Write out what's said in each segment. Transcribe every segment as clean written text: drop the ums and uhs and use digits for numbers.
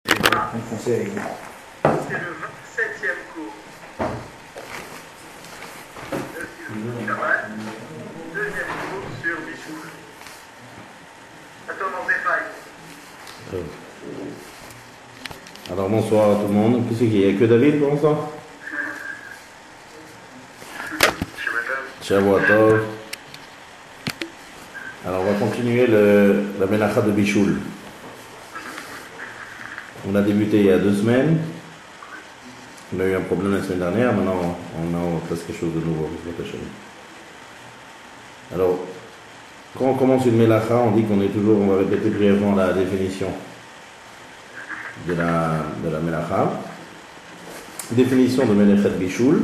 En français, c'est le 27e cours de Shabbat, deuxième cours sur Bichoul. Attends, détail. Alors bonsoir à tout le monde. Qu'est-ce qu'il y a? Il n'y a que David pour l'instant? Shavua Tov. Alors on va continuer la Melacha de Bichoul. On a débuté il y a 2 semaines. On a eu un problème la semaine dernière. Maintenant on a presque quelque chose de nouveau. Alors quand on commence une Melacha, on dit qu'on est toujours, on va répéter brièvement la définition de la Melacha. Définition de Melechet Bichoul,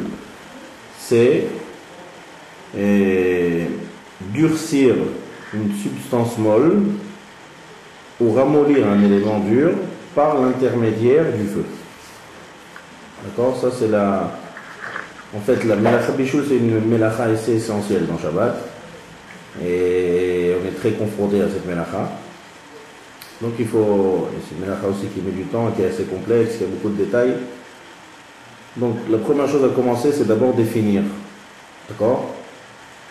c'est durcir une substance molle ou ramollir un élément dur par l'intermédiaire du feu. D'accord? Ça c'est en fait la Melacha Bichoul, c'est une Melacha assez essentielle dans Shabbat. Et on est très confronté à cette Melacha. Donc c'est une Melacha aussi qui met du temps, qui est assez complexe, qui a beaucoup de détails. Donc la première chose à commencer, c'est d'abord définir. D'accord?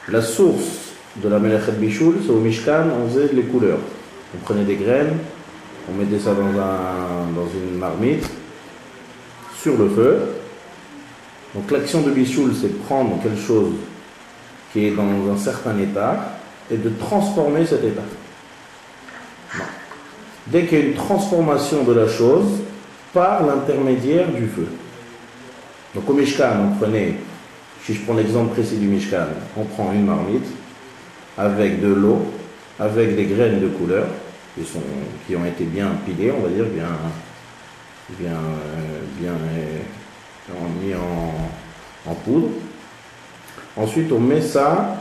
La source de la Melechet Bichoul, c'est au Mishkan, on faisait les couleurs. On prenait des graines, on mettait ça dans une marmite, sur le feu. Donc l'action de Bichoul, c'est prendre quelque chose qui est dans un certain état et de transformer cet état. Non. Dès qu'il y a une transformation de la chose par l'intermédiaire du feu. Donc au Mishkan, si je prends l'exemple précis du Mishkan, on prend une marmite avec de l'eau, avec des graines de couleur qui ont été bien pilées, on va dire, bien mis en poudre. Ensuite, on met ça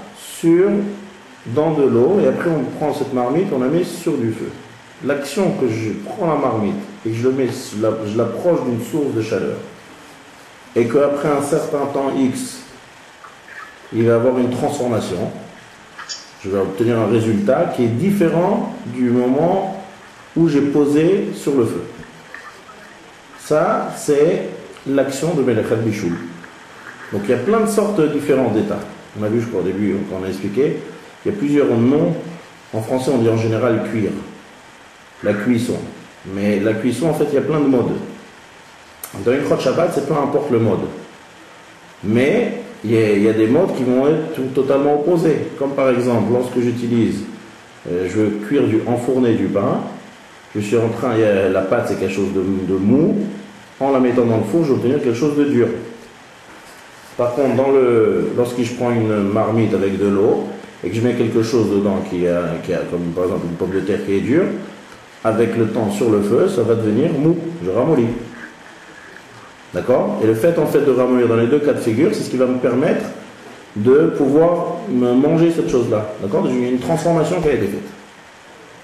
dans de l'eau et après on prend cette marmite, on la met sur du feu. L'action que je prends la marmite et que je l'approche d'une source de chaleur et qu'après un certain temps X, il va y avoir une transformation, je vais obtenir un résultat qui est différent du moment où j'ai posé sur le feu. Ça, c'est l'action de Melechet Bichoul. Donc il y a plein de sortes différents d'états. On a vu, je crois, au début, quand on a expliqué, il y a plusieurs noms. En français, on dit en général cuire. La cuisson. Mais la cuisson, en fait, il y a plein de modes. Dans une crotte Shabbat, c'est peu importe le mode. Mais il y a des modes qui vont être totalement opposés. Comme par exemple, lorsque j'utilise, je veux enfourner du pain, la pâte c'est quelque chose de mou, en la mettant dans le four, je vais obtenir quelque chose de dur. Par contre, lorsque je prends une marmite avec de l'eau et que je mets quelque chose dedans qui a comme par exemple une pomme de terre qui est dure, avec le temps sur le feu, ça va devenir mou, je ramollis. D'accord? Et le fait de ramollir dans les 2 cas de figure, c'est ce qui va me permettre de pouvoir manger cette chose-là. D'accord? Il y a une transformation qui a été faite.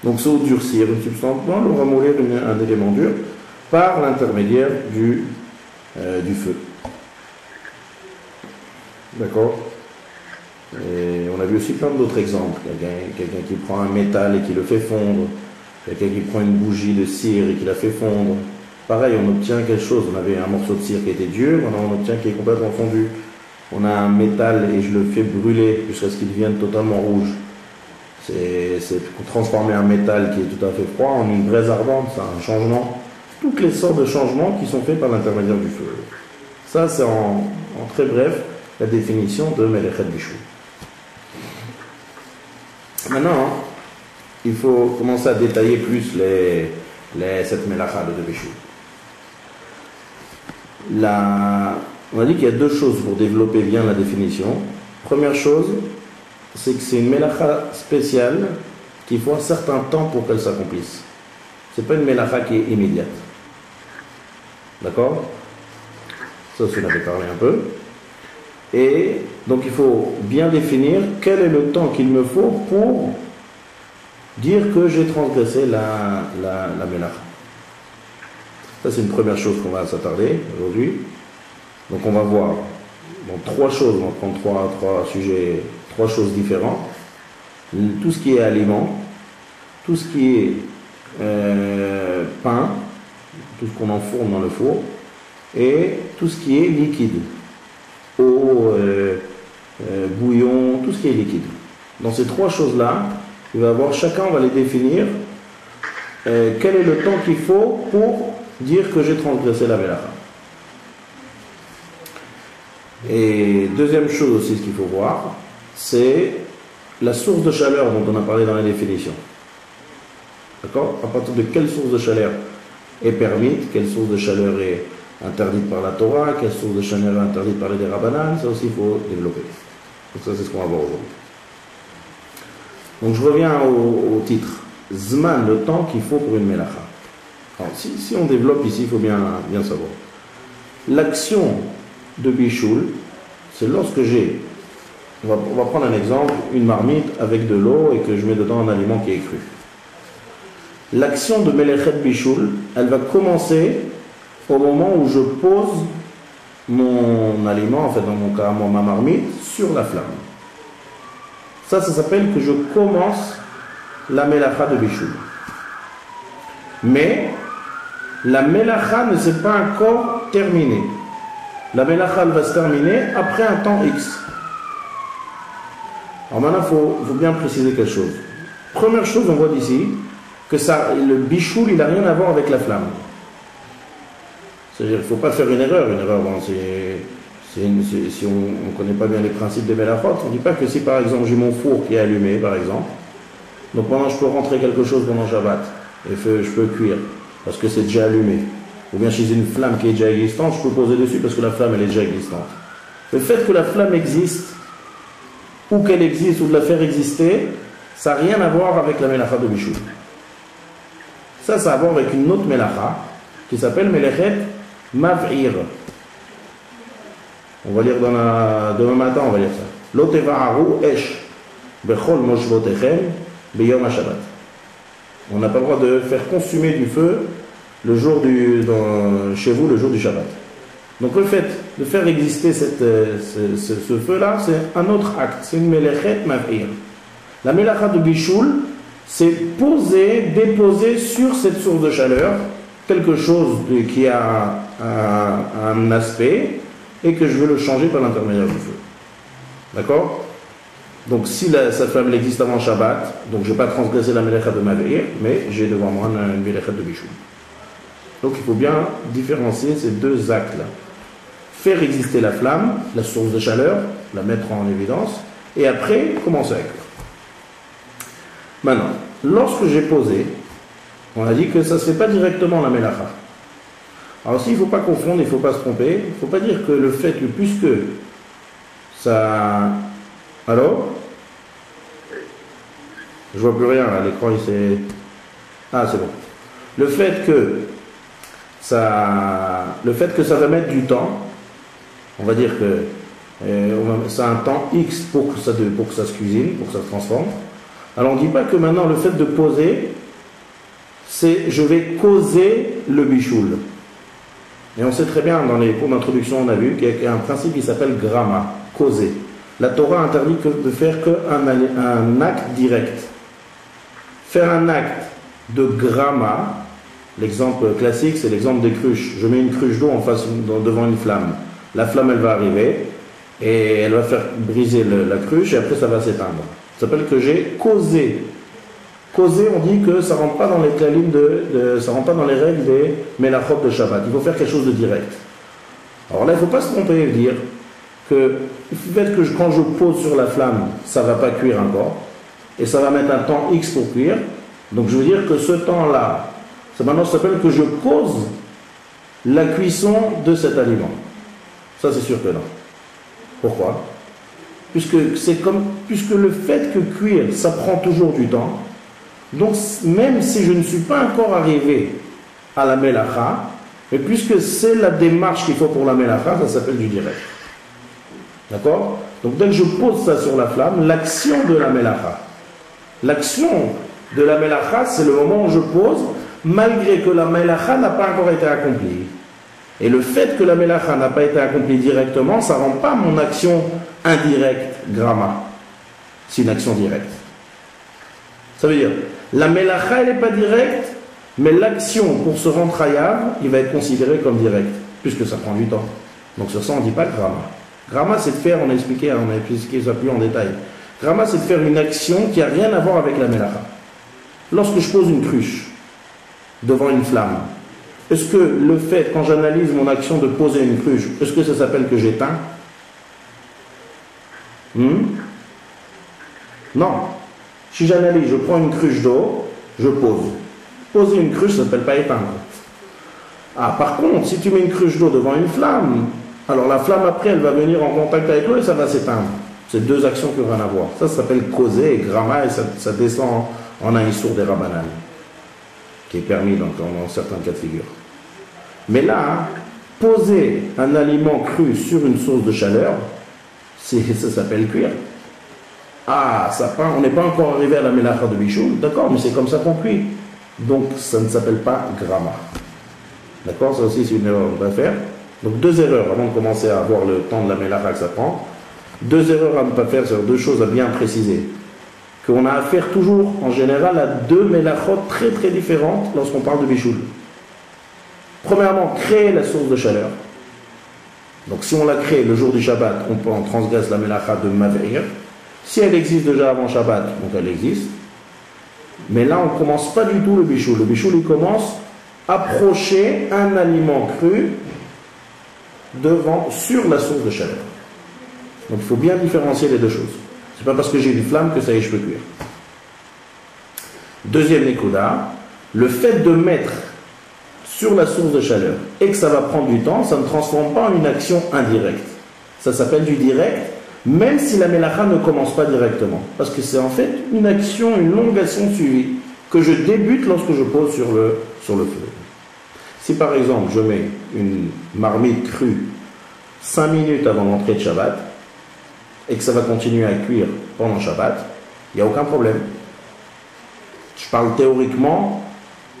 Donc c'est durcir une substance molle ou ramollir un élément dur par l'intermédiaire du feu. D'accord? Et on a vu aussi plein d'autres exemples. Quelqu'un qui prend un métal et qui le fait fondre. Quelqu'un qui prend une bougie de cire et qui la fait fondre. Pareil, on obtient quelque chose. On avait un morceau de cire qui était dur, maintenant on obtient qui est complètement fondu. On a un métal et je le fais brûler jusqu'à ce qu'il devienne totalement rouge. C'est transformer un métal qui est tout à fait froid en une braise ardente, c'est un changement. Toutes les sortes de changements qui sont faits par l'intermédiaire du feu. Ça, c'est en très bref la définition de Melechet Bichoul. Maintenant, il faut commencer à détailler plus cette Melacha de Bichoul. On a dit qu'il y a 2 choses pour développer bien la définition. Première chose, c'est que c'est une Melacha spéciale qu'il faut un certain temps pour qu'elle s'accomplisse. Ce n'est pas une Melacha qui est immédiate. D'accord? Ça aussi, on avait parlé un peu. Et donc il faut bien définir quel est le temps qu'il me faut pour dire que j'ai transgressé la Melacha. Ça c'est une première chose qu'on va s'attarder aujourd'hui. Donc on va voir 3 choses, on va prendre 3 sujets, 3 choses différentes. Tout ce qui est aliment, tout ce qui est pain tout ce qu'on enfourne dans le four, et tout ce qui est liquide, eau, bouillon, tout ce qui est liquide. Dans ces trois choses-là, il va avoir, chacun va les définir, quel est le temps qu'il faut pour dire que j'ai transgressé la mélacha. Et deuxième chose aussi, ce qu'il faut voir, c'est la source de chaleur dont on a parlé dans la définition. D'accord? À partir de quelle source de chaleur est permise, quelle source de chaleur est interdite par la Torah, quelle source de chaleur est interdite par les Rabbanan, ça aussi il faut développer. Donc ça c'est ce qu'on va voir aujourd'hui. Donc je reviens au titre. Zman, le temps qu'il faut pour une mélacha. Alors si on développe ici, il faut bien savoir. L'action de Bichoul, c'est lorsque j'ai, on va prendre un exemple, une marmite avec de l'eau et que je mets dedans un aliment qui est cru. L'action de Melechet Bichoul, elle va commencer au moment où je pose mon aliment, en fait dans mon cas ma marmite, sur la flamme. Ça s'appelle que je commence la Melacha de Bichoul. Mais la Melacha ne s'est pas encore terminée. La Melacha elle va se terminer après un temps X. Alors maintenant, il faut bien préciser quelque chose. Première chose, on voit d'ici que le bichoul, il n'a rien à voir avec la flamme. C'est-à-dire qu'il ne faut pas faire une erreur. Une erreur, bon, si on ne connaît pas bien les principes des Melachot, on ne dit pas que si par exemple j'ai mon four qui est allumé, par exemple, donc pendant je peux rentrer quelque chose pendant Shabbat, et je peux cuire, parce que c'est déjà allumé. Ou bien si j'ai une flamme qui est déjà existante, je peux poser dessus parce que la flamme elle est déjà existante. Le fait que la flamme existe, ou qu'elle existe, ou de la faire exister, ça n'a rien à voir avec la Melacha de Bichoul. Ça a à voir avec une autre Melacha, qui s'appelle Melechet Mav'ir. On va lire demain matin, on va lire ça. Lo teva'aru esh bechol moshvotechem beyom ha-shabbat. On n'a pas le droit de faire consumer du feu le jour chez vous, le jour du Shabbat. Donc le fait de faire exister ce feu-là, c'est un autre acte, c'est une Melechet Mav'ir. La Melacha de Bichoul, c'est déposer sur cette source de chaleur quelque chose qui a un aspect et que je veux le changer par l'intermédiaire du feu. D'accord? Donc si sa flamme existe avant Shabbat, donc je ne vais pas transgresser la Melacha de Mav'ir, mais j'ai devant moi une Melacha de Bichoul. Donc il faut bien différencier ces deux actes-là. Faire exister la flamme, la source de chaleur, la mettre en évidence, et après commencer à cuire. Maintenant, lorsque j'ai posé, on a dit que ça ne se fait pas directement la Melacha. Alors aussi, il ne faut pas confondre, il ne faut pas se tromper, il ne faut pas dire que le fait que puisque ça... Alors? Je vois plus rien, là, l'écran il s'est... Ah, c'est bon. Le fait que ça va mettre du temps, on va dire que ça a un temps X pour que ça se cuisine, pour que ça se transforme. Alors on ne dit pas que maintenant le fait de poser, c'est je vais causer le bichoul. Et on sait très bien, dans les cours d'introduction, on a vu qu'il y a un principe qui s'appelle gramma, causer. La Torah interdit de faire qu'un acte direct. Faire un acte de gramma, l'exemple classique, c'est l'exemple des cruches. Je mets une cruche d'eau devant une flamme. La flamme, elle va arriver et elle va faire briser la cruche et après ça va s'éteindre. Ça s'appelle que j'ai causé. Causer, on dit que ça ne rentre pas dans les ça rentre pas dans les règles des Melachot de Shabbat. Il faut faire quelque chose de direct. Alors là, il ne faut pas se tromper et dire que le fait que quand je pose sur la flamme, ça ne va pas cuire encore et ça va mettre un temps X pour cuire. Donc je veux dire que ce temps-là, maintenant ça s'appelle que je cause la cuisson de cet aliment. Ça c'est sûr que non. Pourquoi? Puisque le fait que cuire, ça prend toujours du temps, donc même si je ne suis pas encore arrivé à la Melacha, mais puisque c'est la démarche qu'il faut pour la Melacha, ça s'appelle du direct. D'accord? Donc dès que je pose ça sur la flamme, l'action de la Melacha, c'est le moment où je pose, malgré que la Melacha n'a pas encore été accomplie. Et le fait que la Melacha n'a pas été accomplie directement, ça ne rend pas mon action indirecte, gramma. C'est une action directe. Ça veut dire, la Melacha, elle n'est pas directe, Mais l'action pour se rendre chayav, il va être considéré comme direct, puisque ça prend du temps. Donc sur ça, on ne dit pas grama. Grama, c'est de faire, on a expliqué ça plus en détail. Grama, c'est de faire une action qui n'a rien à voir avec la melacha. Lorsque je pose une cruche devant une flamme, est-ce que le fait, quand j'analyse mon action de poser une cruche, est-ce que ça s'appelle que j'éteins? Non. Si j'analyse, je prends une cruche d'eau, je pose. Poser une cruche, ça ne s'appelle pas éteindre. Ah, par contre, si tu mets une cruche d'eau devant une flamme, alors la flamme après, elle va venir en contact avec l'eau et ça va s'éteindre. C'est deux actions qui n'ont rien à voir. Ça s'appelle causer et grama et ça descend en un issour des rabanan, qui est permis dans certains cas de figure. Mais là, poser un aliment cru sur une source de chaleur, ça s'appelle cuire. Ah, on n'est pas encore arrivé à la mélacha de bichoul, d'accord, mais c'est comme ça qu'on cuit. Donc ça ne s'appelle pas grama. D'accord, ça aussi c'est une erreur qu'on va faire. Donc deux erreurs avant de commencer à avoir le temps de la mélacha que ça prend. Deux erreurs à ne pas faire, c'est deux choses à bien préciser. Qu'on a affaire toujours, en général, à deux mélachot très très différentes lorsqu'on parle de bichoul. Premièrement, créer la source de chaleur. Donc si on la crée le jour du Shabbat, on transgresse la mélacha de Maveir. Si elle existe déjà avant Shabbat, donc elle existe. Mais là, on ne commence pas du tout le bichoul. Le bichoul, il commence à approcher un aliment cru sur la source de chaleur. Donc il faut bien différencier les deux choses. Ce n'est pas parce que j'ai une flamme que ça y est, je peux cuire. Deuxième nekuda, le fait de mettre sur la source de chaleur et que ça va prendre du temps, ça ne transforme pas en une action indirecte. Ça s'appelle du direct, même si la mélacha ne commence pas directement. Parce que c'est en fait une action, une longue action suivie, que je débute lorsque je pose sur le feu. Si par exemple je mets une marmite crue 5 minutes avant l'entrée de Shabbat, et que ça va continuer à cuire pendant Shabbat, il n'y a aucun problème. Je parle théoriquement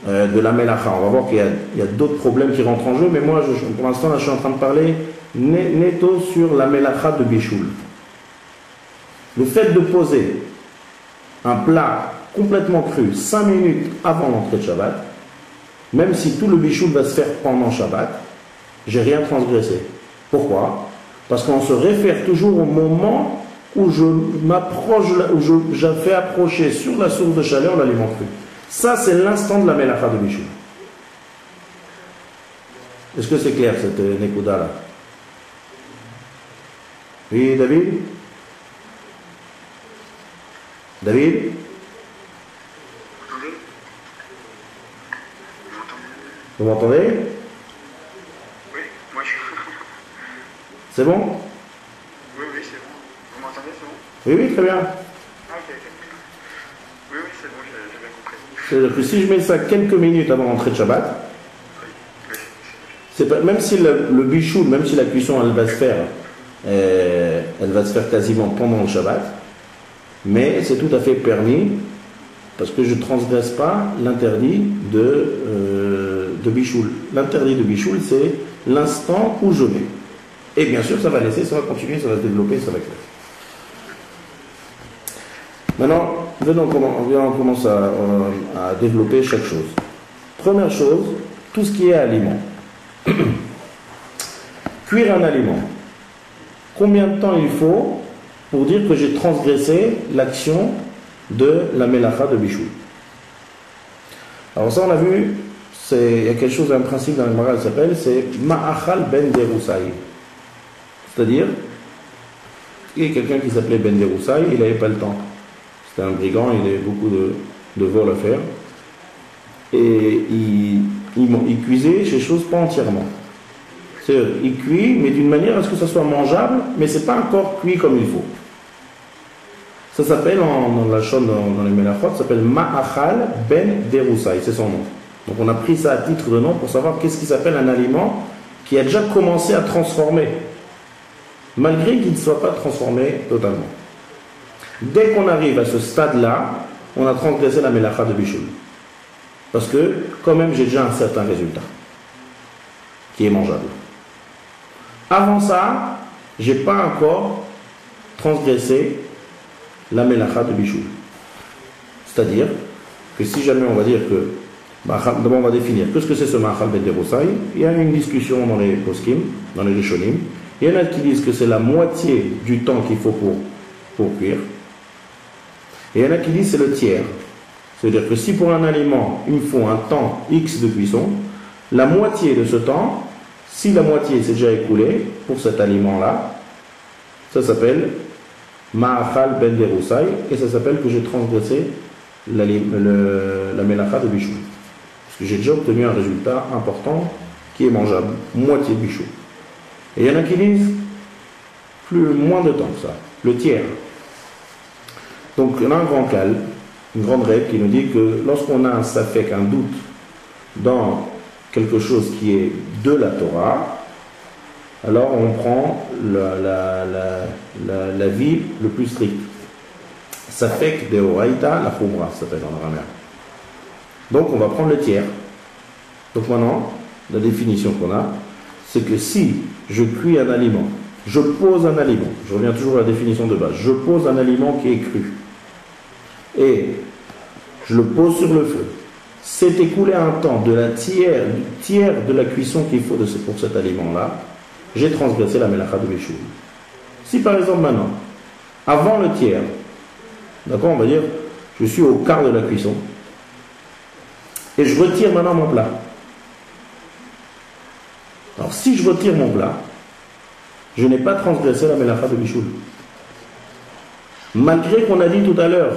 de la mélacha. On va voir qu'il y a d'autres problèmes qui rentrent en jeu, mais moi, pour l'instant, là, je suis en train de parler netto sur la mélacha de bichoul. Le fait de poser un plat complètement cru 5 minutes avant l'entrée de Shabbat, même si tout le bichoul va se faire pendant Shabbat, j'ai rien transgressé. Pourquoi? Parce qu'on se réfère toujours au moment où je fais approcher sur la source de chaleur l'aliment cru. Ça, c'est l'instant de la mélacha de bichoul. Est-ce que c'est clair, cette nekuda-là? Oui, David? David? Vous m'entendez? Oui, moi je suis. C'est bon? Oui, c'est bon. Vous m'entendez, c'est bon? Oui, très bien. Ah, ok. Oui, c'est bon, j'ai bien compris. C'est-à-dire que si je mets ça quelques minutes avant l'entrée de Shabbat, c'est pas, même si le bichoul, même si la cuisson elle va se faire quasiment pendant le Shabbat, mais c'est tout à fait permis parce que je ne transgresse pas l'interdit de bichoul. L'interdit de bichoul, c'est l'instant où je mets. Et bien sûr, ça va laisser, ça va continuer, ça va se développer, ça va être. Maintenant, on commence à développer chaque chose. Première chose, tout ce qui est aliment. Cuire un aliment. Combien de temps il faut pour dire que j'ai transgressé l'action de la mélacha de bichoul? Alors ça, on a vu, il y a quelque chose, un principe dans le Gemara qui s'appelle, c'est Ma'achal ben Derusai. C'est-à-dire, il y a quelqu'un qui s'appelait Ben Derusai, il n'avait pas le temps. C'était un brigand, il avait beaucoup de vols à faire. Et il cuisait ces choses pas entièrement. C'est-à-dire, il cuit, mais d'une manière à ce que ça soit mangeable, mais ce n'est pas encore cuit comme il faut. Ça s'appelle, dans la chaîne, dans les Melachot, ça s'appelle Ma'achal Ben Derusai, c'est son nom. Donc on a pris ça à titre de nom pour savoir qu'est-ce qui s'appelle un aliment qui a déjà commencé à transformer, malgré qu'il ne soit pas transformé totalement. Dès qu'on arrive à ce stade-là, on a transgressé la mélacha de bichoul. Parce que, quand même, j'ai déjà un certain résultat qui est mangeable. Avant ça, je n'ai pas encore transgressé la mélacha de bichoul. C'est-à-dire que si jamais on va dire que D'abord, on va définir qu'est-ce que c'est ce Ma'achal Ben Derosai. Il y a une discussion dans les poskim, dans les Rishonim. Il y en a qui disent que c'est la moitié du temps qu'il faut pour cuire. Et il y en a qui disent que c'est le tiers. C'est-à-dire que si pour un aliment, il me faut un temps X de cuisson, la moitié de ce temps, si la moitié s'est déjà écoulée pour cet aliment-là, ça s'appelle Ma'achal Ben Derosai et ça s'appelle que j'ai transgressé la melacha de bichou. Parce que j'ai déjà obtenu un résultat important qui est mangeable, moitié de bichou. Et il y en a qui disent moins de temps que ça, le tiers. Donc on a un grand cal, une grande règle qui nous dit que lorsqu'on a un safek, un doute dans quelque chose qui est de la Torah, alors on prend la vie le plus stricte. Safek de Oraïta, la Khumra, ça s'appelle en araméen. Donc on va prendre le tiers. Donc maintenant, la définition qu'on a, c'est que si je cuis un aliment, je pose un aliment, je reviens toujours à la définition de base, je pose un aliment qui est cru, et je le pose sur le feu, c'est écoulé un temps de la tiers de la cuisson qu'il faut pour cet aliment-là, j'ai transgressé la melacha de Bichoul. Si par exemple maintenant, avant le tiers, d'accord, on va dire, je suis au quart de la cuisson, et je retire maintenant mon plat. Alors si je retire mon plat, je n'ai pas transgressé la melacha de Bichoul. Malgré qu'on a dit tout à l'heure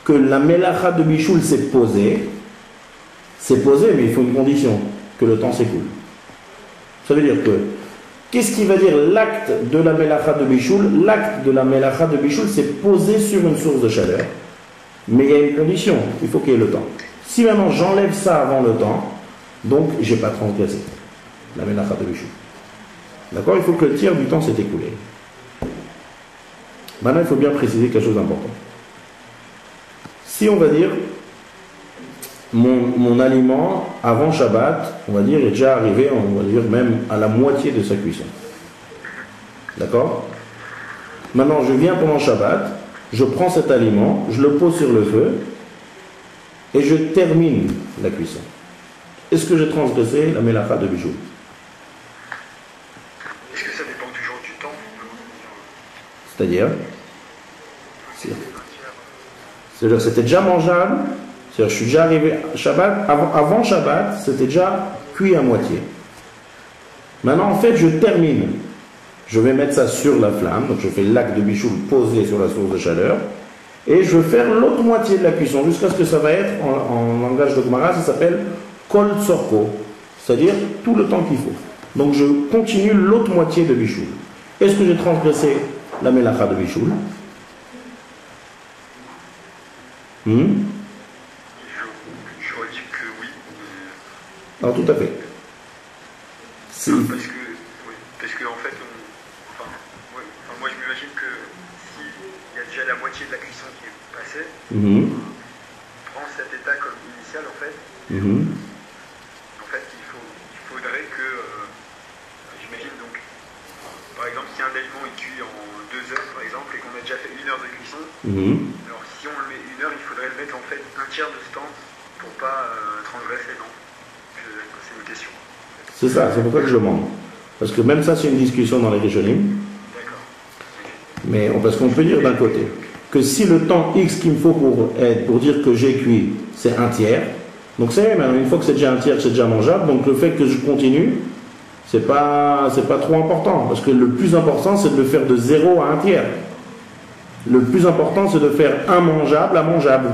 que la melacha de Bichoul s'est posée, mais il faut une condition, que le temps s'écoule. Ça veut dire que, qu'est-ce qui va dire l'acte de la melacha de Bichoul? L'acte de la melacha de Bichoul s'est posé sur une source de chaleur, mais il y a une condition, il faut qu'il y ait le temps. Si maintenant j'enlève ça avant le temps, donc je n'ai pas transgressé la melacha de Bichoul. D'accord? Il faut que le tiers du temps s'est écoulé. Maintenant, il faut bien préciser quelque chose d'important. Si on va dire, mon aliment, avant Shabbat, on va dire, est déjà arrivé, on va dire, même à la moitié de sa cuisson. D'accord? Maintenant, je viens pendant Shabbat, je prends cet aliment, je le pose sur le feu, et je termine la cuisson. Est-ce que j'ai transgressé la melacha de Bichoul? Est-ce que ça dépend toujours du temps? C'est-à-dire c'était déjà mangeable, c'est-à-dire je suis déjà arrivé à Shabbat, avant Shabbat, c'était déjà cuit à moitié. Maintenant, en fait, je termine. Je vais mettre ça sur la flamme, donc je fais l'acte de Bichoul posé sur la source de chaleur, et je vais faire l'autre moitié de la cuisson, jusqu'à ce que ça va être, en langage de Gemara, ça s'appelle Kol Tzorko, c'est-à-dire tout le temps qu'il faut. Donc je continue l'autre moitié de Bichoul. Est-ce que j'ai transgressé la melacha de Bichoul? J'aurais dit que oui. Alors tout à fait. Si. Parce que en fait, moi je m'imagine que s'il y a déjà la moitié de la cuisson qui est passée, on prend cet état comme initial en fait. En fait, il faudrait que, j'imagine donc, par exemple, si un aliment est cuit en 2 heures par exemple et qu'on a déjà fait 1 heure de cuisson, alors si on le met 1 heure, il faudrait le mettre en fait un tiers de ce temps pour pas transgresser, non? C'est une question. C'est ça, c'est pour ça que je demande. Parce que même ça, c'est une discussion dans les Rishonim. D'accord. Mais parce qu'on peut dire d'un côté que si le temps X qu'il me faut pour dire que j'ai cuit, c'est un tiers, donc c'est vrai, une fois que c'est déjà un tiers, c'est déjà mangeable, donc le fait que je continue, c'est pas trop important. Parce que le plus important, c'est de le faire de 0 à 1 tiers. Le plus important, c'est de faire un mangeable à mangeable.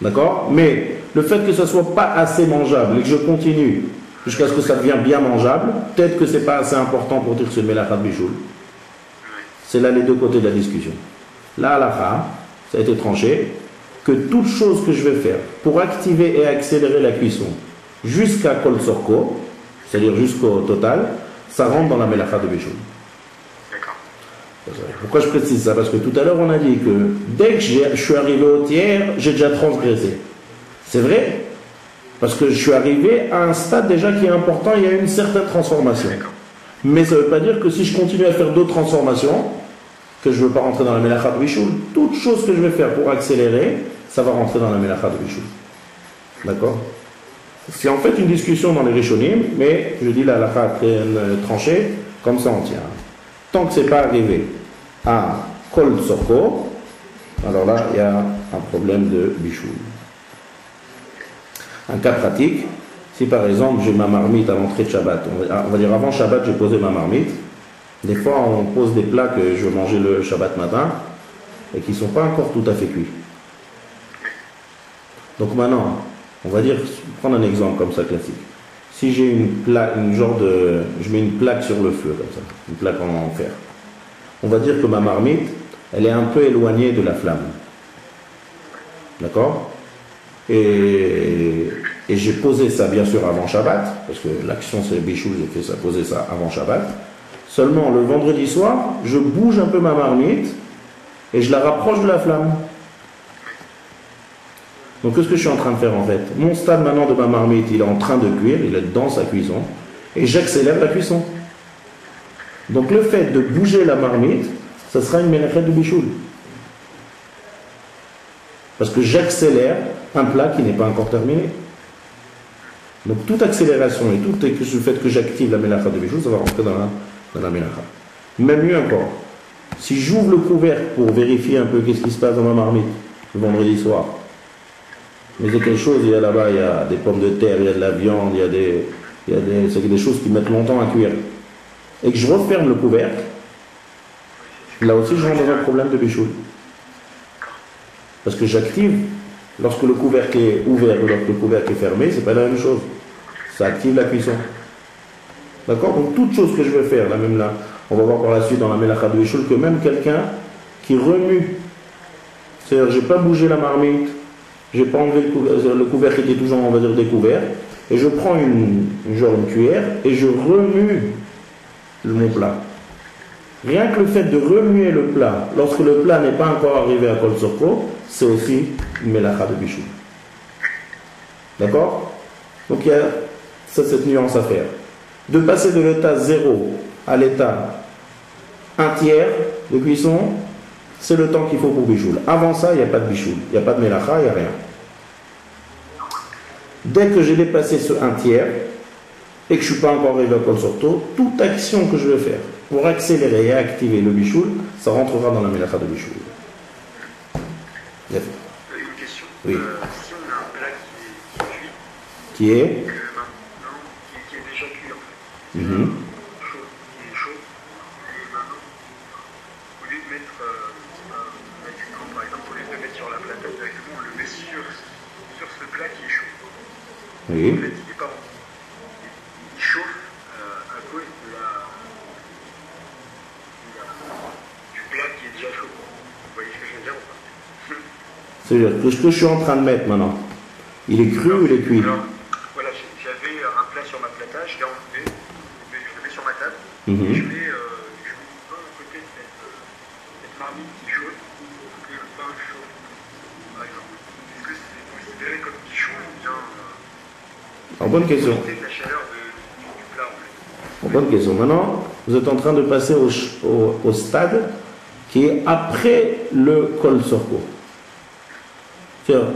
D'accord? Mais le fait que ça soit pas assez mangeable et que je continue jusqu'à ce que ça devienne bien mangeable, peut-être que c'est pas assez important pour dire que c'est le melacha de Bichoul. C'est là les deux côtés de la discussion. Là, halakha, ça a été tranché, que toute chose que je vais faire pour activer et accélérer la cuisson jusqu'à Kol Tzorko, c'est-à-dire jusqu'au total, ça rentre dans la melacha de Bichoul. Pourquoi je précise ça? Parce que tout à l'heure on a dit que dès que je suis arrivé au tiers, j'ai déjà transgressé. C'est vrai, parce que je suis arrivé à un stade déjà qui est important, il y a une certaine transformation. Mais ça ne veut pas dire que si je continue à faire d'autres transformations, que je ne veux pas rentrer dans la melacha de Bichoul, toute chose que je vais faire pour accélérer, ça va rentrer dans la melacha de Bichoul. D'accord? C'est en fait une discussion dans les Rishonim, mais je dis la halakha tranchée, comme ça on tient. Tant que c'est pas arrivé à Kol Tzorko, alors là il y a un problème de bichoul. Un cas pratique, si par exemple j'ai ma marmite à l'entrée de Shabbat, on va dire avant Shabbat j'ai posé ma marmite, des fois on pose des plats que je veux manger le Shabbat matin et qui ne sont pas encore tout à fait cuits. Donc maintenant, on va dire, prendre un exemple comme ça classique. Si j'ai une plaque, je mets une plaque sur le feu comme ça, une plaque en fer. On va dire que ma marmite, elle est un peu éloignée de la flamme. D'accord? Et j'ai posé ça bien sûr avant Shabbat, parce que l'action c'est Bichoul, j'ai fait ça, poser ça avant Shabbat. Seulement le vendredi soir, je bouge un peu ma marmite et je la rapproche de la flamme. Donc qu'est-ce que je suis en train de faire en fait? Mon stade maintenant de ma marmite, il est en train de cuire, il est dans sa cuisson, et j'accélère la cuisson. Donc le fait de bouger la marmite, ça sera une ménachet de bichoul. Parce que j'accélère un plat qui n'est pas encore terminé. Donc toute accélération et tout le fait que j'active la mélacha de bichoul, ça va rentrer dans la mélacha. Même mieux encore, si j'ouvre le couvercle pour vérifier un peu qu'est-ce qui se passe dans ma marmite le vendredi soir, mais c'est quelque chose, il y a là-bas, il y a des pommes de terre, il y a de la viande, c'est des choses qui mettent longtemps à cuire. Et que je referme le couvercle, là aussi je rentre dans un problème de bichoul. Parce que j'active, lorsque le couvercle est ouvert ou lorsque le couvercle est fermé, c'est pas la même chose. Ça active la cuisson. D'accord? Donc toute chose que je vais faire, là même là, on va voir par la suite dans la mélacha de bichoul que même quelqu'un qui remue, c'est-à-dire j'ai pas bougé la marmite, j'ai pas enlevé le couvercle qui est toujours, on va dire, découvert, et je prends une cuillère et je remue mon plat. Rien que le fait de remuer le plat, lorsque le plat n'est pas encore arrivé à Kol Tzorko, c'est aussi une mélacha de bichoul. D'accord? Donc il y a cette nuance à faire. De passer de l'état 0 à l'état 1/3 de cuisson, c'est le temps qu'il faut pour bichoul. Avant ça, il n'y a pas de bichoul, il n'y a pas de mélacha, il n'y a rien. Dès que j'ai dépassé ce 1/3 et que je ne suis pas encore arrivé à Kol Tzorko, toute action que je vais faire pour accélérer et activer le bichoul, ça rentrera dans la mélacha de bichoul. Une question. Oui. Si on a un plat Qui est qui est déjà cuit en fait, chaud, qui est chaud, et maintenant, au lieu de mettre du camp par exemple, au lieu de le mettre sur la plate directement, on le met sur ce plat qui est chaud. Oui. En fait, il est pas bon. Il chauffe à cause du plat qui est déjà chaud. Vous voyez ce que je veux dire ou pas? C'est-à-dire que ce que je suis en train de mettre maintenant, il est cru ou il est cuit? Alors, voilà, j'avais un plat sur ma plata, je l'ai enlevé, je le mets sur ma table, et je mets du pain à côté de cette marmite qui chauffe, pour que le pain chauffe, par exemple. Est-ce que c'est considéré comme qui chauffe ou bien Bonne question. de la chaleur du plat en fait? Bonne question. Maintenant, vous êtes en train de passer au stade qui est après le Kol Tzorko.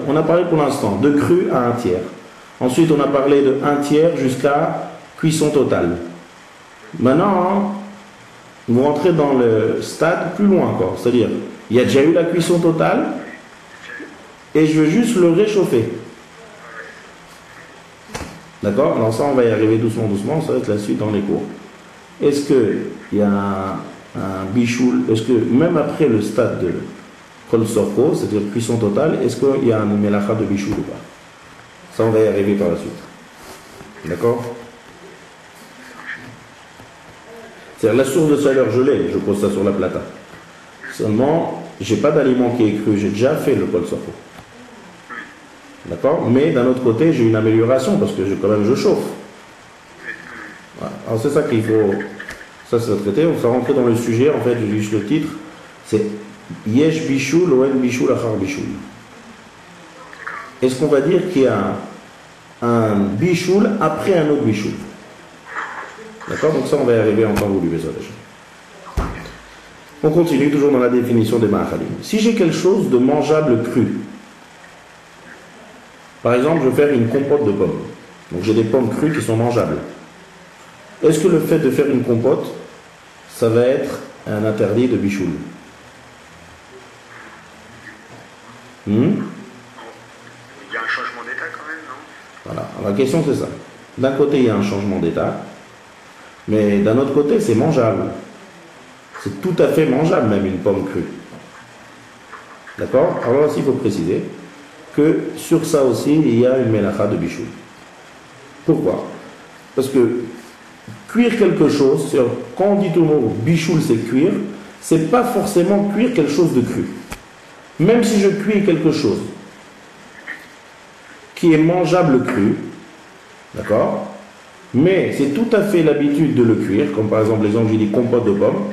On a parlé pour l'instant de cru à 1/3. Ensuite, on a parlé de 1/3 jusqu'à cuisson totale. Maintenant, vous rentrez dans le stade plus loin encore. C'est-à-dire, il y a déjà eu la cuisson totale et je veux juste le réchauffer. D'accord? Alors ça, on va y arriver doucement, ça va être la suite dans les cours. Est-ce qu'il y a un bichoul, est-ce que même après le stade de Kol Tzorko, c'est-à-dire cuisson totale, est-ce qu'il y a un mélacha de bichoul ou pas? Ça, on va y arriver par la suite. D'accord? C'est-à-dire la source de chaleur, je l'ai, je pose ça sur la plata. Seulement, j'ai pas d'aliment qui est cru, j'ai déjà fait le Kol Tzorko. D'accord? Mais d'un autre côté, j'ai une amélioration parce que quand même je chauffe. Voilà. Alors c'est ça qu'il faut, ça c'est traiter. On va rentrer dans le sujet, en fait, juste le titre, c'est Yesh Bichoul ou En Bichoul Achar Bichoul. Est-ce qu'on va dire qu'il y a un bichoul après un autre bichoul? D'accord? Donc ça, on va y arriver en temps voulu, déjà. On continue toujours dans la définition des ma'achalim. Si j'ai quelque chose de mangeable cru, Par exemple, je vais faire une compote de pommes. Donc j'ai des pommes crues qui sont mangeables. Est-ce que le fait de faire une compote, ça va être un interdit de bichoul? Il y a un changement d'état quand même, non? Voilà, la question c'est ça. D'un côté, il y a un changement d'état, mais d'un autre côté, c'est mangeable. C'est tout à fait mangeable, même une pomme crue. D'accord? Alors aussi, il faut préciser que sur ça aussi, il y a une mélacha de bichoul. Pourquoi? Parce que cuire quelque chose, quand on dit tout le mot bichoul, c'est cuire, c'est pas forcément cuire quelque chose de cru. Même si je cuis quelque chose qui est mangeable cru, d'accord? Mais c'est tout à fait l'habitude de le cuire, comme par exemple l'exemple que j'ai dit compote de pommes.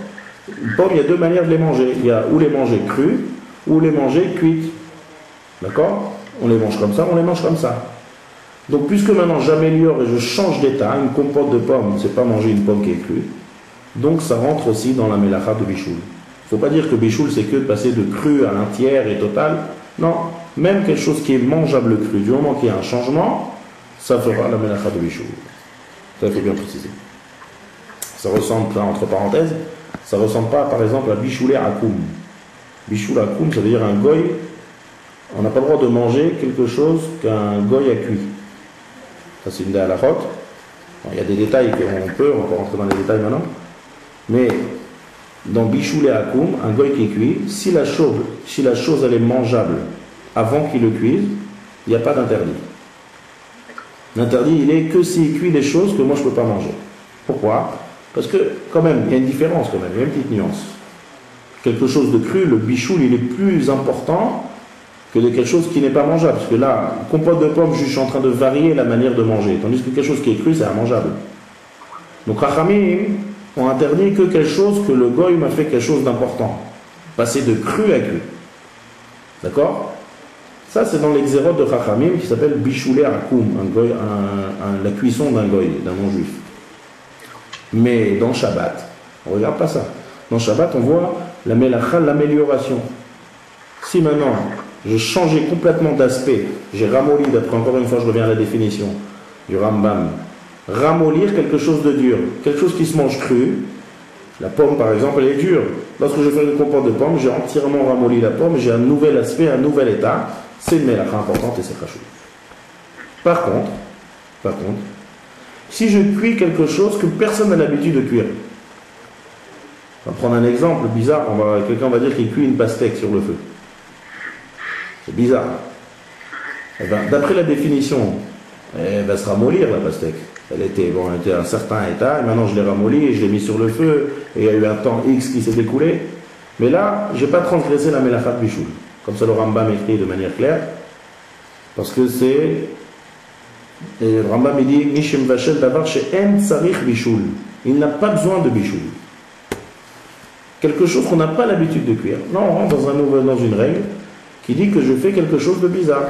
Une pomme, il y a deux manières de les manger. Il y a ou les manger crues, ou les manger cuites. D'accord? On les mange comme ça, on les mange comme ça. Donc puisque maintenant j'améliore et je change d'état, une compote de pommes, c'est pas manger une pomme qui est crue. Donc ça rentre aussi dans la mélacha de bichoul. Il ne faut pas dire que bichoul c'est que de passer de cru à un tiers et total. Non, même quelque chose qui est mangeable cru, du moment qu'il y a un changement, ça fera la mélacha de bichoul. Ça, il faut bien préciser. Ça ressemble, là, entre parenthèses, ça ne ressemble pas, par exemple, à bichoulé akoum. Bichoul akoum, ça veut dire un goy. On n'a pas le droit de manger quelque chose qu'un goy a cuit. Ça, c'est une des halachot. Il y a des détails qu'on peut, on va rentrer dans les détails maintenant. Mais dans bichoulé akoum, un goy qui est cuit, si la chose elle est mangeable avant qu'il le cuise, il n'y a pas d'interdit. L'interdit, il est que s'il cuit des choses que moi je ne peux pas manger. Pourquoi? Parce que, quand même, il y a une différence quand même, il y a une petite nuance. Quelque chose de cru, le bichoul, il est plus important que de quelque chose qui n'est pas mangeable. Parce que là, compote de pommes, je suis en train de varier la manière de manger. Tandis que quelque chose qui est cru, c'est immangeable. Donc, Rachamim ont interdit que quelque chose que le goy m'a fait quelque chose d'important. Passer de cru à cuit. D'accord? Ça, c'est dans l'exérot de Chachamim qui s'appelle Bichoulé Akoum, la cuisson d'un goy, d'un non-juif. Mais dans Shabbat, on ne regarde pas ça. Dans Shabbat, on voit la mélacha, l'amélioration. Si maintenant, j'ai changé complètement d'aspect, j'ai ramolli, d'après encore une fois, je reviens à la définition du Rambam, ramollir quelque chose de dur, quelque chose qui se mange cru. La pomme, par exemple, elle est dure. Lorsque je fais une compote de pomme, j'ai entièrement ramolli la pomme, j'ai un nouvel aspect, un nouvel état. C'est une mélacha importante et c'est chachou. Par contre, si je cuis quelque chose que personne n'a l'habitude de cuire, on va prendre un exemple bizarre, quelqu'un va dire qu'il cuit une pastèque sur le feu. C'est bizarre. Eh ben, d'après la définition, elle va se ramollir la pastèque. Elle était à un certain état, et maintenant je l'ai ramollie et je l'ai mis sur le feu, et il y a eu un temps X qui s'est écoulé. Mais là, je n'ai pas transgressé la mélacha de bichoul. Comme ça le Rambam écrit de manière claire, parce que c'est... Et le Rambam il dit Mishim Vachel Davar She'en Tsarich Bichoul. Il n'a pas besoin de bichoul. Quelque chose qu'on n'a pas l'habitude de cuire. Non, on rentre dans une règle qui dit que je fais quelque chose de bizarre.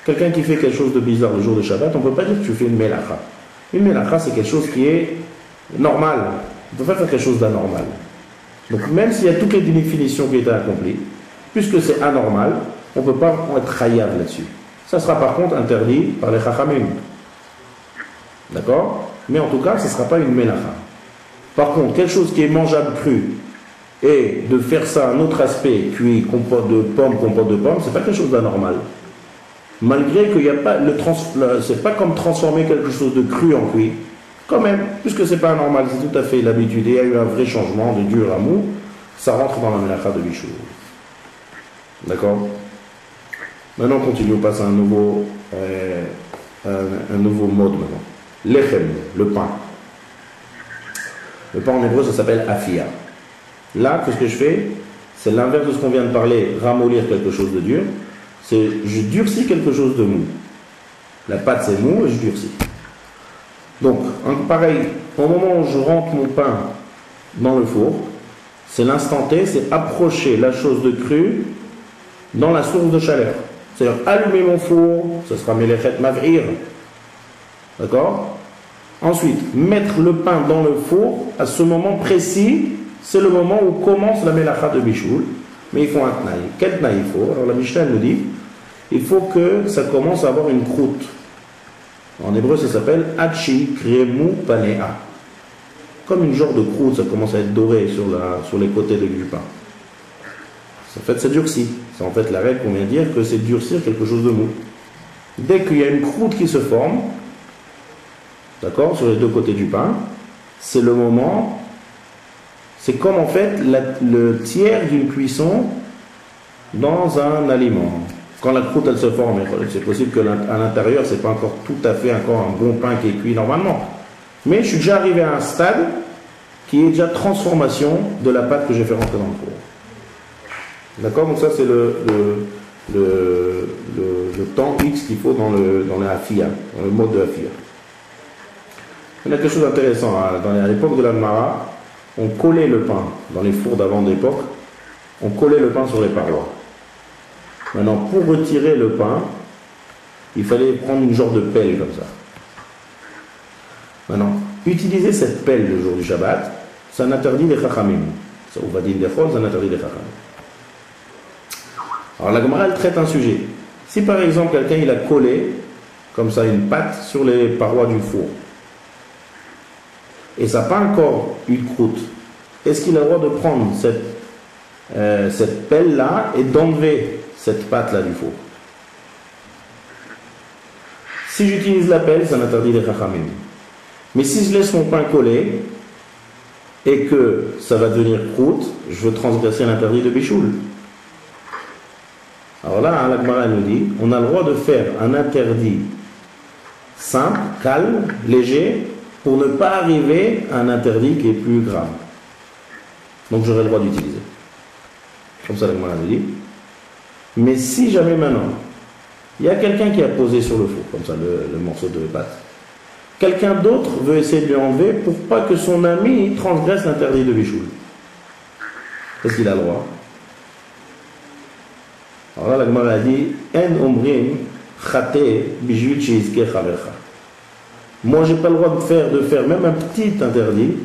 Quelqu'un qui fait quelque chose de bizarre le jour de Shabbat, on ne peut pas dire que tu fais une mélacha. Une mélacha, c'est quelque chose qui est normal. On ne peut pas faire quelque chose d'anormal. Donc même s'il y a toutes les définitions qui étaient accomplies, puisque c'est anormal, on ne peut pas être chayav là-dessus. Ça sera par contre interdit par les chachamim. D'accord? Mais en tout cas, ce ne sera pas une mélacha. Par contre, quelque chose qui est mangeable cru, et de faire ça un autre aspect, cuit, compote de pommes, c'est pas quelque chose d'anormal. Malgré qu'il n'y a pas c'est pas comme transformer quelque chose de cru en cuit. Quand même, puisque c'est pas anormal, c'est tout à fait l'habitude, et il y a eu un vrai changement de dur à mou, ça rentre dans la mélacha de bichoul. D'accord? Maintenant, on continue, on passe à un nouveau mode maintenant. Lechem, le pain. Le pain en hébreu, ça s'appelle afia. Là, qu'est-ce que je fais? C'est l'inverse de ce qu'on vient de parler, ramollir quelque chose de dur. C'est je durcis quelque chose de mou. La pâte, c'est mou et je durcis. Donc, pareil, au moment où je rentre mon pain dans le four, c'est l'instant T, c'est approcher la chose de crue dans la source de chaleur. C'est-à-dire allumer mon four, ce sera melechet mav'ir. D'accord? Ensuite, mettre le pain dans le four, à ce moment précis, c'est le moment où commence la mélacha de bichoul. Mais il faut un tnaï. Quel tnaï il faut? Alors la Mishnah nous dit, il faut que ça commence à avoir une croûte. En hébreu, ça s'appelle Hachi Kremu Panea. Comme une genre de croûte, ça commence à être doré sur les côtés du pain. En fait, ça durcit. C'est en fait la règle qu'on vient de dire, que c'est durcir quelque chose de mou. Dès qu'il y a une croûte qui se forme, d'accord, sur les deux côtés du pain, c'est le moment, c'est comme en fait le tiers d'une cuisson dans un aliment. Quand la croûte elle se forme, c'est possible qu'à l'intérieur c'est pas encore tout à fait encore un bon pain qui est cuit normalement. Mais je suis déjà arrivé à un stade qui est déjà transformation de la pâte que j'ai fait rentrer dans le four. D'accord? Donc ça c'est le temps X qu'il faut dans la afia, dans le mode de afia. Il y a quelque chose d'intéressant. À l'époque de la Gemara, on collait le pain dans les fours d'avant d'époque, on collait le pain sur les parois. Maintenant, pour retirer le pain, il fallait prendre une genre de pelle comme ça. Maintenant, utiliser cette pelle le jour du Shabbat, c'est un interdit des Chachamim. Ça, on va dire des fois, c'est un interdit des Chachamim. Alors la Gemara, elle traite un sujet. Si par exemple, quelqu'un il a collé, comme ça, une pâte sur les parois du four, et ça n'a pas encore eu de croûte, est-ce qu'il a le droit de prendre cette pelle-là et d'enlever cette pâte-là du four? Si j'utilise la pelle, c'est un interdit des Chachamim. Mais si je laisse mon pain coller et que ça va devenir croûte, je veux transgresser l'interdit de Bichoul. Alors là, la Gemara nous dit, on a le droit de faire un interdit simple, calme, léger, pour ne pas arriver à un interdit qui est plus grave. Donc j'aurai le droit d'utiliser. Comme ça, la Gemara nous dit. Mais si jamais maintenant, il y a quelqu'un qui a posé sur le four, comme ça, le morceau de pâte, quelqu'un d'autre veut essayer de lui enlever pour pas que son ami transgresse l'interdit de Bichoul. Est-ce qu'il a le droit? Alors là, la Gemara a dit En omrim chate bijut sheizke chavercha. Moi, j'ai pas le droit de faire même un petit interdit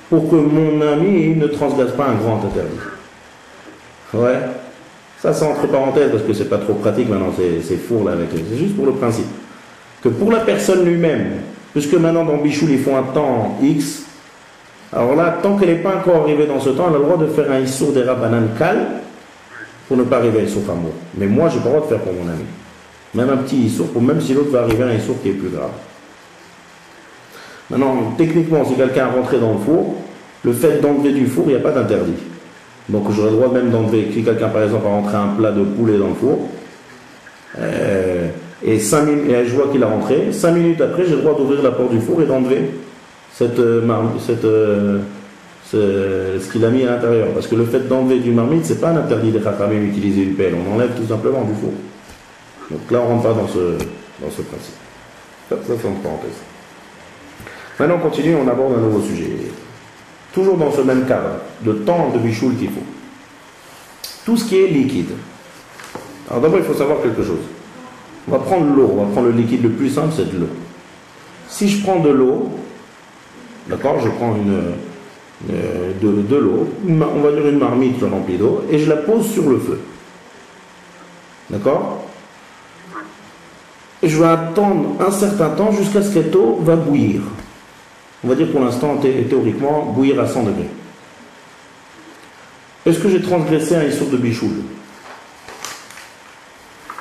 pour que mon ami ne transgresse pas un grand interdit. Ouais. Ça, c'est entre parenthèses parce que c'est pas trop pratique maintenant, c'est four là avec. C'est juste pour le principe. Que pour la personne lui-même, puisque maintenant dans Bichoul ils font un temps X, alors là, tant qu'elle n'est pas encore arrivée dans ce temps, elle a le droit de faire un issour des rabanan kal pour ne pas arriver à issour amour. Mais moi, j'ai pas le droit de faire pour mon ami. Même un petit issour, même si l'autre va arriver à un issour qui est plus grave. Maintenant, techniquement, si quelqu'un est rentré dans le four, le fait d'enlever du four, il n'y a pas d'interdit. Donc j'aurais le droit même d'enlever, si quelqu'un par exemple a rentré un plat de poulet dans le four, et je vois qu'il a rentré, 5 minutes après, j'ai le droit d'ouvrir la porte du four et d'enlever ce qu'il a mis à l'intérieur. Parce que le fait d'enlever du marmite, c'est pas un interdit des Chachamim d'utiliser une pelle, on enlève tout simplement du four. Donc là, on ne rentre pas dans ce principe. Ça c'est entre parenthèses. Maintenant, on continue, on aborde un nouveau sujet. Toujours dans ce même cadre, de temps de Bichoul qu'il faut. Tout ce qui est liquide. Alors d'abord, il faut savoir quelque chose. On va prendre l'eau, on va prendre le liquide le plus simple, c'est de l'eau. Si je prends de l'eau, d'accord, je prends de l'eau, on va dire une marmite remplie d'eau, et je la pose sur le feu. D'accord? Et je vais attendre un certain temps jusqu'à ce que cette eau va bouillir. On va dire pour l'instant, théoriquement, bouillir à 100 degrés. Est-ce que j'ai transgressé un issour de Bichoul?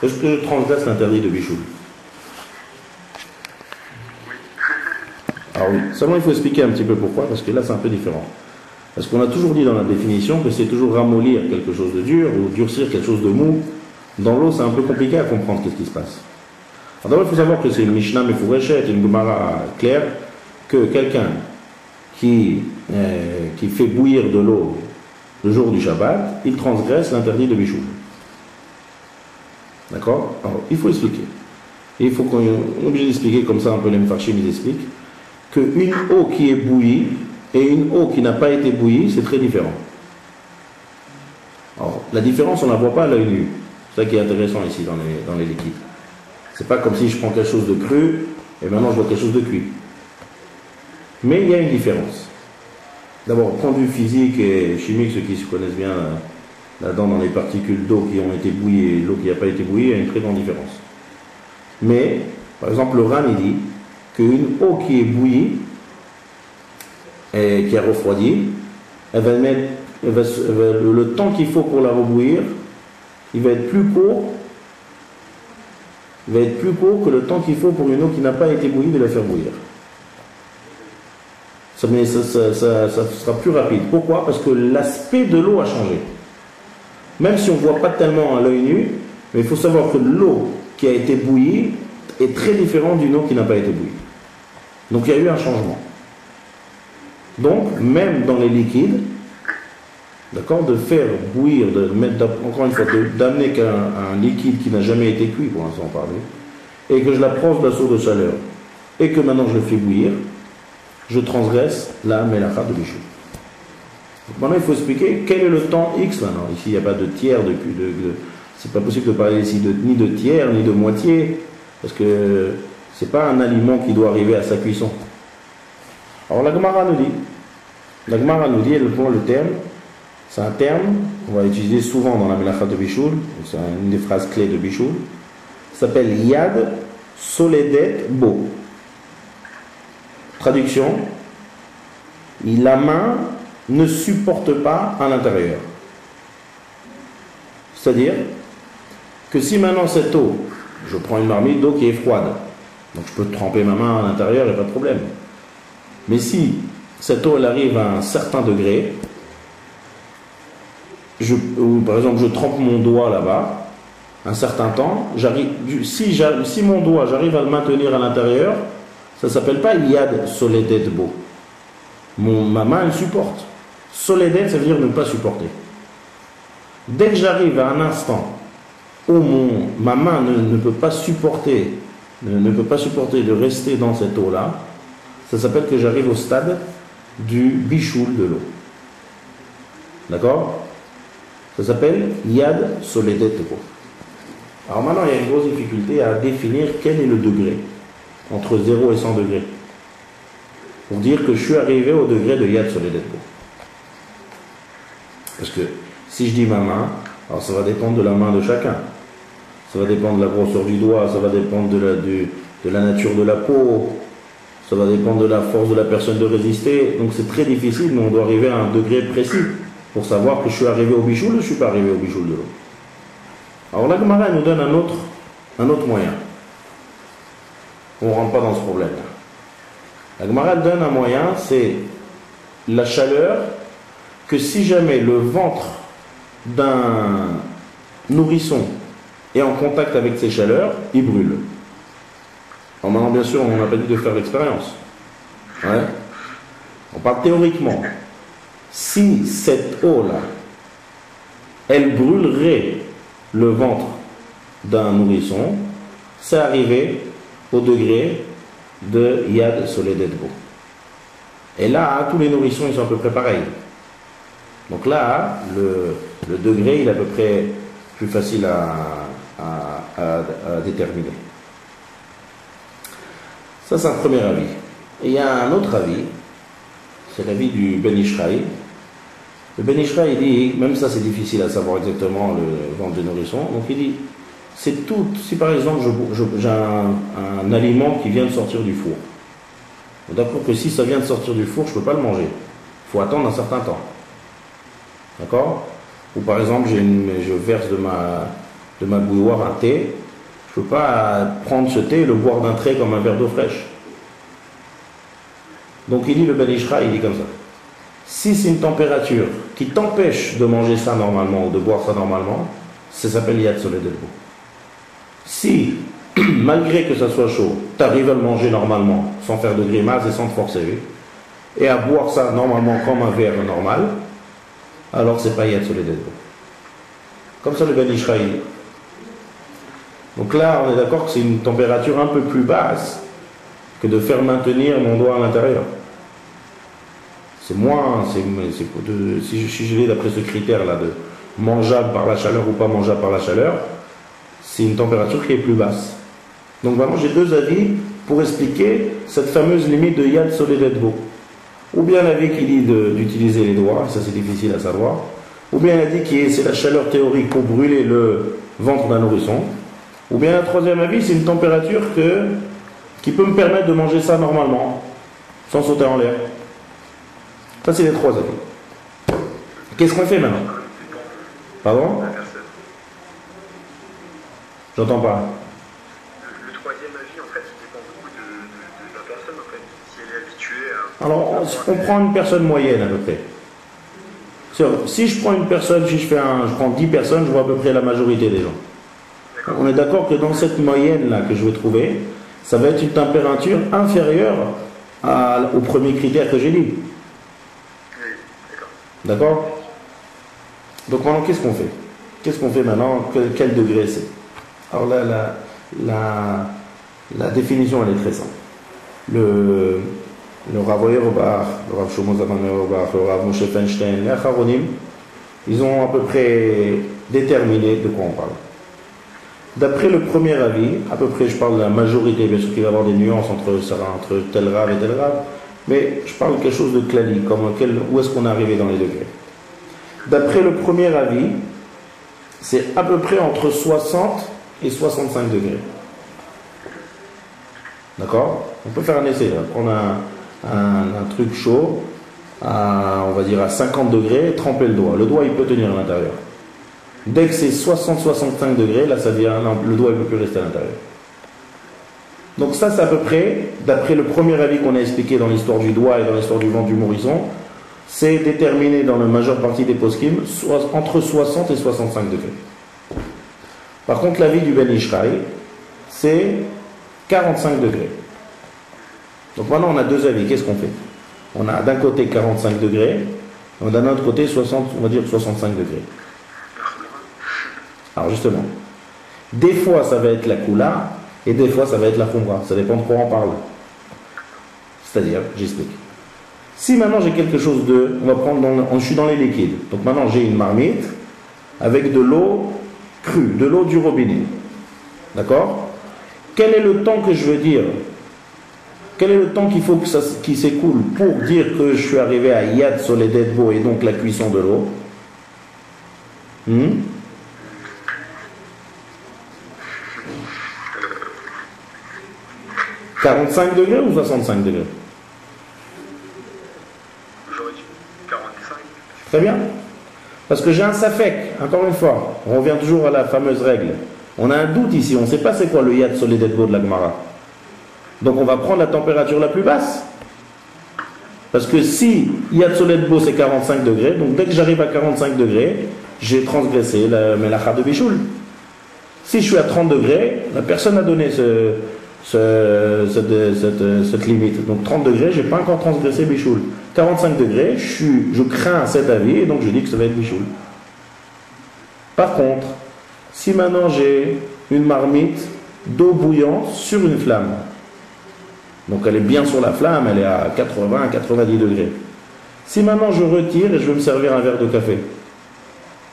Est-ce que je transgresse l'interdit de Bichoul? Ah oui, seulement il faut expliquer un petit peu pourquoi, parce que là c'est un peu différent. Parce qu'on a toujours dit dans la définition que c'est toujours ramollir quelque chose de dur ou durcir quelque chose de mou. Dans l'eau, c'est un peu compliqué à comprendre qu'est-ce qui se passe. Alors d'abord, il faut savoir que c'est une Mishnah Mefourachet, une Gemara claire, que quelqu'un qui fait bouillir de l'eau le jour du Shabbat, il transgresse l'interdit de Bichoul. D'accord? Alors, il faut expliquer. Et il faut qu'on est obligé d'expliquer comme ça, un peu les Mfarshim, ils expliquent, qu'une eau qui est bouillie et une eau qui n'a pas été bouillie, c'est très différent. Alors, la différence, on ne la voit pas à l'œil nu. C'est ça qui est intéressant ici dans les liquides. C'est pas comme si je prends quelque chose de cru et maintenant je vois quelque chose de cuit. Mais il y a une différence. D'abord, au point de vue physique et chimique, ceux qui se connaissent bien là-dedans, dans les particules d'eau qui ont été bouillies et l'eau qui n'a pas été bouillie, il y a une très grande différence. Mais, par exemple, le Ran, il dit qu'une eau qui est bouillie et qui a refroidi, le temps qu'il faut pour la rebouillir, il va être plus court. Il va être plus court que le temps qu'il faut pour une eau qui n'a pas été bouillie de la faire bouillir. Ça sera plus rapide. Pourquoi? Parce que l'aspect de l'eau a changé. Même si on ne voit pas tellement à l'œil nu, mais il faut savoir que l'eau qui a été bouillie est très différente d'une eau qui n'a pas été bouillie. Donc il y a eu un changement. Donc, même dans les liquides, d'accord, de faire bouillir, encore une fois, d'amener un liquide qui n'a jamais été cuit, pour l'instant parler, et que je l'approche d'un seau de chaleur, et que maintenant je le fais bouillir, je transgresse la mélacha de Bichoul. Maintenant, il faut expliquer quel est le temps X maintenant. Ici, il n'y a pas de tiers, c'est pas possible de parler ici ni de tiers, ni de moitié, parce que c'est pas un aliment qui doit arriver à sa cuisson. Alors la Gemara nous dit, elle prend le terme, c'est un terme qu'on va utiliser souvent dans la mélacha de Bichoul, c'est une des phrases clés de Bichoul, ça s'appelle Yad Soledet Bo. Traduction, la main ne supporte pas à l'intérieur. C'est-à-dire que si maintenant cette eau, je prends une marmite d'eau qui est froide, donc je peux tremper ma main à l'intérieur, il n'y a pas de problème. Mais si cette eau elle arrive à un certain degré, par exemple je trempe mon doigt là-bas, un certain temps, si mon doigt j'arrive à le maintenir à l'intérieur, ça ne s'appelle pas Yad Soledet Bo. Ma main elle supporte. Soledet, ça veut dire ne pas supporter. Dès que j'arrive à un instant où ma main ne peut pas supporter de rester dans cette eau-là, ça s'appelle que j'arrive au stade du bichoul de l'eau. D'accord? Ça s'appelle Yad Soledet Bo. Alors maintenant, il y a une grosse difficulté à définir quel est le degré entre 0 et 100 degrés. Pour dire que je suis arrivé au degré de Yad Soledet Bo. Parce que si je dis ma main, alors ça va dépendre de la main de chacun. Ça va dépendre de la grosseur du doigt, ça va dépendre de la nature de la peau, ça va dépendre de la force de la personne de résister. Donc c'est très difficile, mais on doit arriver à un degré précis pour savoir que je suis arrivé au bichoul ou je ne suis pas arrivé au bichoul de l'eau. Alors la Gemara nous donne un autre moyen. On ne rentre pas dans ce problème-là. La Gemara donne un moyen, c'est la chaleur, que si jamais le ventre d'un nourrisson est en contact avec ces chaleurs, il brûle. Alors maintenant, bien sûr, on n'a pas dit de faire l'expérience. Ouais. On parle théoriquement. Si cette eau-là, elle brûlerait le ventre d'un nourrisson, c'est arrivé au degré de Yad Soledet Bo. Et là, tous les nourrissons, ils sont à peu près pareils. Donc là, le degré, il est à peu près plus facile à déterminer. Ça, c'est un premier avis. Et il y a un autre avis, c'est l'avis du Ben Ishraï. Le Ben Ishraï, il dit, même ça c'est difficile à savoir exactement le ventre des nourrissons, donc il dit, c'est tout, si par exemple j'ai un aliment qui vient de sortir du four, d'accord, que si ça vient de sortir du four, je ne peux pas le manger. Il faut attendre un certain temps. D'accord? Ou par exemple, je verse de ma bouilloire un thé, je ne peux pas prendre ce thé et le boire d'un trait comme un verre d'eau fraîche. Donc il dit, le Ben Ishraï, il dit comme ça. Si c'est une température qui t'empêche de manger ça normalement ou de boire ça normalement, ça s'appelle Yad Soledet Bo. Si, malgré que ça soit chaud, tu arrives à le manger normalement, sans faire de grimaces et sans te forcer, et à boire ça normalement comme un verre normal, alors c'est pas Yad Soledet Bo. Comme ça le Ben Ishraï. Donc là, on est d'accord que c'est une température un peu plus basse que de faire maintenir mon doigt à l'intérieur. C'est moins, si je vais d'après ce critère-là de mangeable par la chaleur ou pas mangeable par la chaleur, c'est une température qui est plus basse. Donc vraiment, j'ai deux avis pour expliquer cette fameuse limite de Yad Soledet Bo. Ou bien l'avis qui dit d'utiliser les doigts, ça c'est difficile à savoir, ou bien elle a dit que c'est la chaleur théorique pour brûler le ventre d'un nourrisson, ou bien un troisième avis, c'est une température qui peut me permettre de manger ça normalement, sans sauter en l'air. Ça, c'est les trois avis. Qu'est-ce qu'on fait maintenant? Pardon? J'entends pas. Le troisième avis, en fait, il dépend beaucoup de la personne, en fait. Si elle est habituée à... Alors, on prend une personne moyenne, à peu près. Si je prends une personne, si je prends 10 personnes, je vois à peu près la majorité des gens. On est d'accord que dans cette moyenne-là que je vais trouver, ça va être une température inférieure au premier critère que j'ai dit. Oui, d'accord. Donc maintenant, qu'est-ce qu'on fait? Qu'est-ce qu'on fait maintenant? Quel degré c'est? Alors là, la définition, elle est très simple. Le Rav Auerbach, le Rav Shlomo Zalman Auerbach, le Rav Moshe Feinstein, les Acharonim, ils ont à peu près déterminé de quoi on parle. D'après le premier avis, à peu près, je parle de la majorité, bien sûr qu'il va y avoir des nuances entre tel Rav et tel Rav, mais je parle de quelque chose de classique, comme où est-ce qu'on est arrivé dans les degrés. D'après le premier avis, c'est à peu près entre 60 et 65 degrés. D'accord? On peut faire un essai, là. Prendre un truc chaud, on va dire à 50 degrés, tremper le doigt. Le doigt, il peut tenir à l'intérieur. Dès que c'est 60-65 degrés, là, ça vient, non, le doigt, il ne peut plus rester à l'intérieur. Donc ça, c'est à peu près, d'après le premier avis qu'on a expliqué dans l'histoire du doigt et dans l'histoire du ventre du nourrisson, c'est déterminé dans la majeure partie des poskim entre 60 et 65 degrés. Par contre, l'avis du Ben Ishraï, c'est 45 degrés. Donc maintenant, on a deux avis. Qu'est-ce qu'on fait? On a d'un côté 45 degrés, et d'un autre côté 60, on va dire 65 degrés. Alors justement, des fois ça va être la Kula, et des fois ça va être la Khumra. Ça dépend de quoi on parle. C'est-à-dire, j'explique. Si maintenant j'ai quelque chose on va prendre, je suis dans les liquides. Donc maintenant j'ai une marmite avec de l'eau crue, de l'eau du robinet. D'accord? Quel est le temps que je veux dire? Quel est le temps qu'il faut qu'il s'écoule pour dire que je suis arrivé à Yad Soledetbo et donc la cuisson de l'eau? 45 degrés ou 65 degrés? J'aurais dit 45. Très bien. Parce que j'ai un safek, encore une fois, on revient toujours à la fameuse règle. On a un doute ici, on ne sait pas c'est quoi le Yad Soledetbo de la Gemara. Donc on va prendre la température la plus basse. Parce que si Yad Soledetbo c'est 45 degrés, donc dès que j'arrive à 45 degrés, j'ai transgressé la Melacha de Bichoul. Si je suis à 30 degrés, la personne a donné cette limite. Donc 30 degrés, je n'ai pas encore transgressé Bichoul. 45 degrés, je crains cet avis et donc je dis que ça va être Bichoul. Par contre, si maintenant j'ai une marmite d'eau bouillante sur une flamme, donc elle est bien sur la flamme, elle est à 80 à 90 degrés. Si maintenant je retire et je veux me servir un verre de café,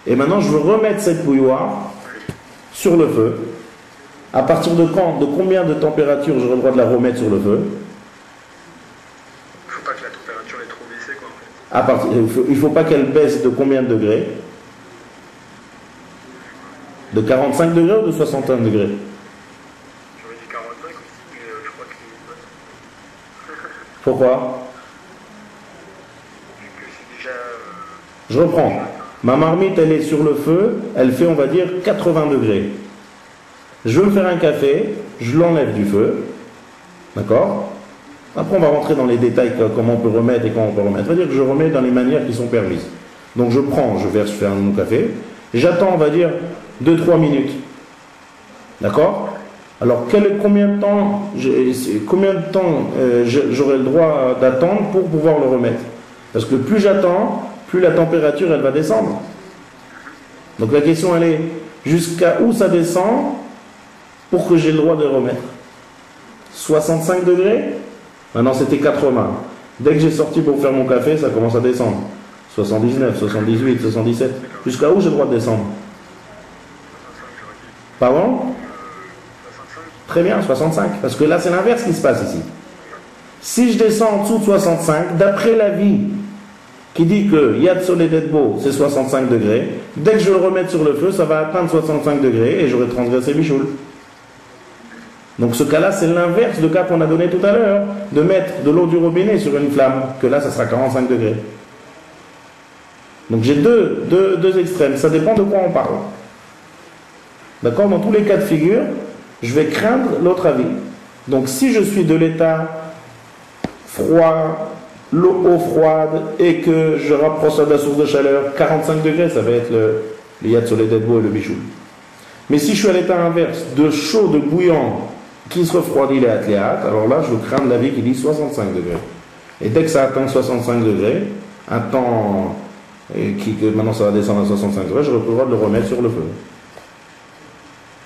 et maintenant je veux remettre cette bouilloire sur le feu, à partir de combien de température j'aurai le droit de la remettre sur le feu? Il ne faut pas que la température est trop baissée, quoi, en fait. Il ne faut pas qu'elle baisse de combien de degrés? De 45 degrés ou de 61 degrés? J'aurais dit 45 aussi, mais je crois que c'est bonne. Pourquoi? Vu que c'est déjà... Je reprends. Ma marmite, elle est sur le feu, elle fait, on va dire, 80 degrés. Je veux me faire un café, je l'enlève du feu. D'accord? Après, on va rentrer dans les détails, comment on peut remettre et comment on peut remettre. C'est-à-dire que je remets dans les manières qui sont permises. Donc je prends, je verse faire mon café, j'attends, on va dire, 2-3 minutes. D'accord? Alors, combien de temps j'aurai le droit d'attendre pour pouvoir le remettre? Parce que plus j'attends, plus la température, elle va descendre. Donc la question, elle est, jusqu'à où ça descend pour que j'ai le droit de le remettre? 65 degrés? Maintenant, c'était 80. Dès que j'ai sorti pour faire mon café, ça commence à descendre. 79, 78, 77. Jusqu'à où j'ai le droit de descendre? Pardon? 65. Très bien, 65. Parce que là, c'est l'inverse qui se passe ici. Si je descends en dessous de 65, d'après l'avis qui dit que Yad Soledetbo, c'est 65 degrés. Dès que je le remets sur le feu, ça va atteindre 65 degrés et j'aurai transgressé Bichoul. Donc ce cas-là, c'est l'inverse du cas qu'on a donné tout à l'heure, de mettre de l'eau du robinet sur une flamme, que là, ça sera 45 degrés. Donc j'ai deux extrêmes, ça dépend de quoi on parle. D'accord? Dans tous les cas de figure, je vais craindre l'autre avis. Donc si je suis de l'état froid, l'eau froide, et que je rapproche de la source de chaleur, 45 degrés, ça va être le Yad Soledetbo et le Bichoul. Mais si je suis à l'état inverse, de chaud, de bouillant, qui se refroidit les atléates, alors là, je veux craindre l'avis qui dit 65 degrés. Et dès que ça atteint 65 degrés, un temps que maintenant ça va descendre à 65 degrés, j'aurai le droit de le remettre sur le feu.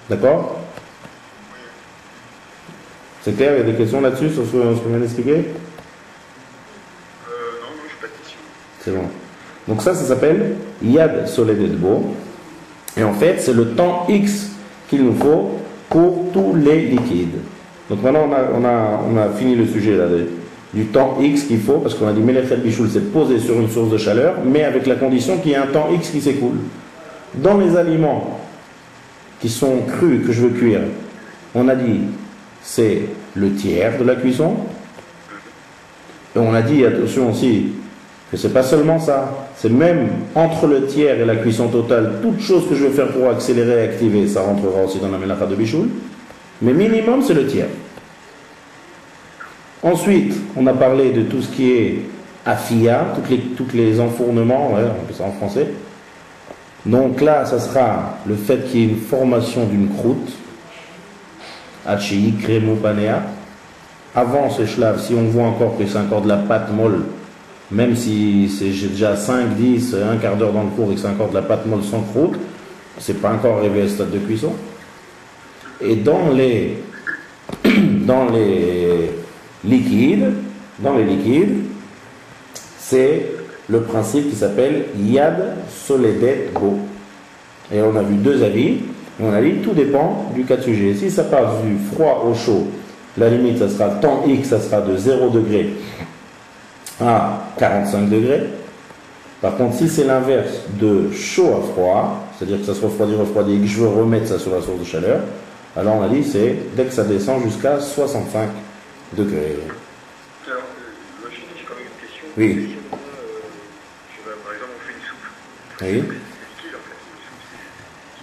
D'accord? C'est clair? Il y a des questions là-dessus sur ce qu'on vient d'expliquer? Non, je n'ai pas de questions. C'est bon. Donc ça s'appelle Yad Soledetbo. Et en fait, c'est le temps X qu'il nous faut pour tous les liquides. Donc maintenant, on a fini le sujet là, du temps X qu'il faut, parce qu'on a dit Melechet Bichoul, c'est posé sur une source de chaleur, mais avec la condition qu'il y ait un temps X qui s'écoule. Dans les aliments qui sont crus, que je veux cuire, on a dit c'est le tiers de la cuisson. Et on a dit, attention aussi, que c'est pas seulement ça, c'est même entre le tiers et la cuisson totale, toute chose que je vais faire pour accélérer et activer, ça rentrera aussi dans la Melacha de Bichoul. Mais minimum, c'est le tiers. Ensuite, on a parlé de tout ce qui est afia, tous les enfournements, ouais, on peut ça en français. Donc là, ça sera le fait qu'il y ait une formation d'une croûte, Hachi, crémo, panea. Avant ce shlav, si on voit encore que c'est encore de la pâte molle, même si j'ai déjà 5, 10, un quart d'heure dans le four et que c'est encore de la pâte molle sans croûte, c'est pas encore arrivé à ce stade de cuisson. Et dans les liquides, c'est le principe qui s'appelle Yad Soledetbo. Et on a vu deux avis, et on a dit tout dépend du cas de sujet. Si ça passe du froid au chaud, la limite, ça sera temps X, ça sera de 0 degré à 45 degrés. Par contre, si c'est l'inverse de chaud à froid, c'est-à-dire que ça se refroidit et que je veux remettre ça sur la source de chaleur, alors on a dit c'est dès que ça descend jusqu'à 65 degrés. Alors, moi j'ai quand même une question. Oui. Par exemple, on fait une soupe. Oui. C'est liquide en fait.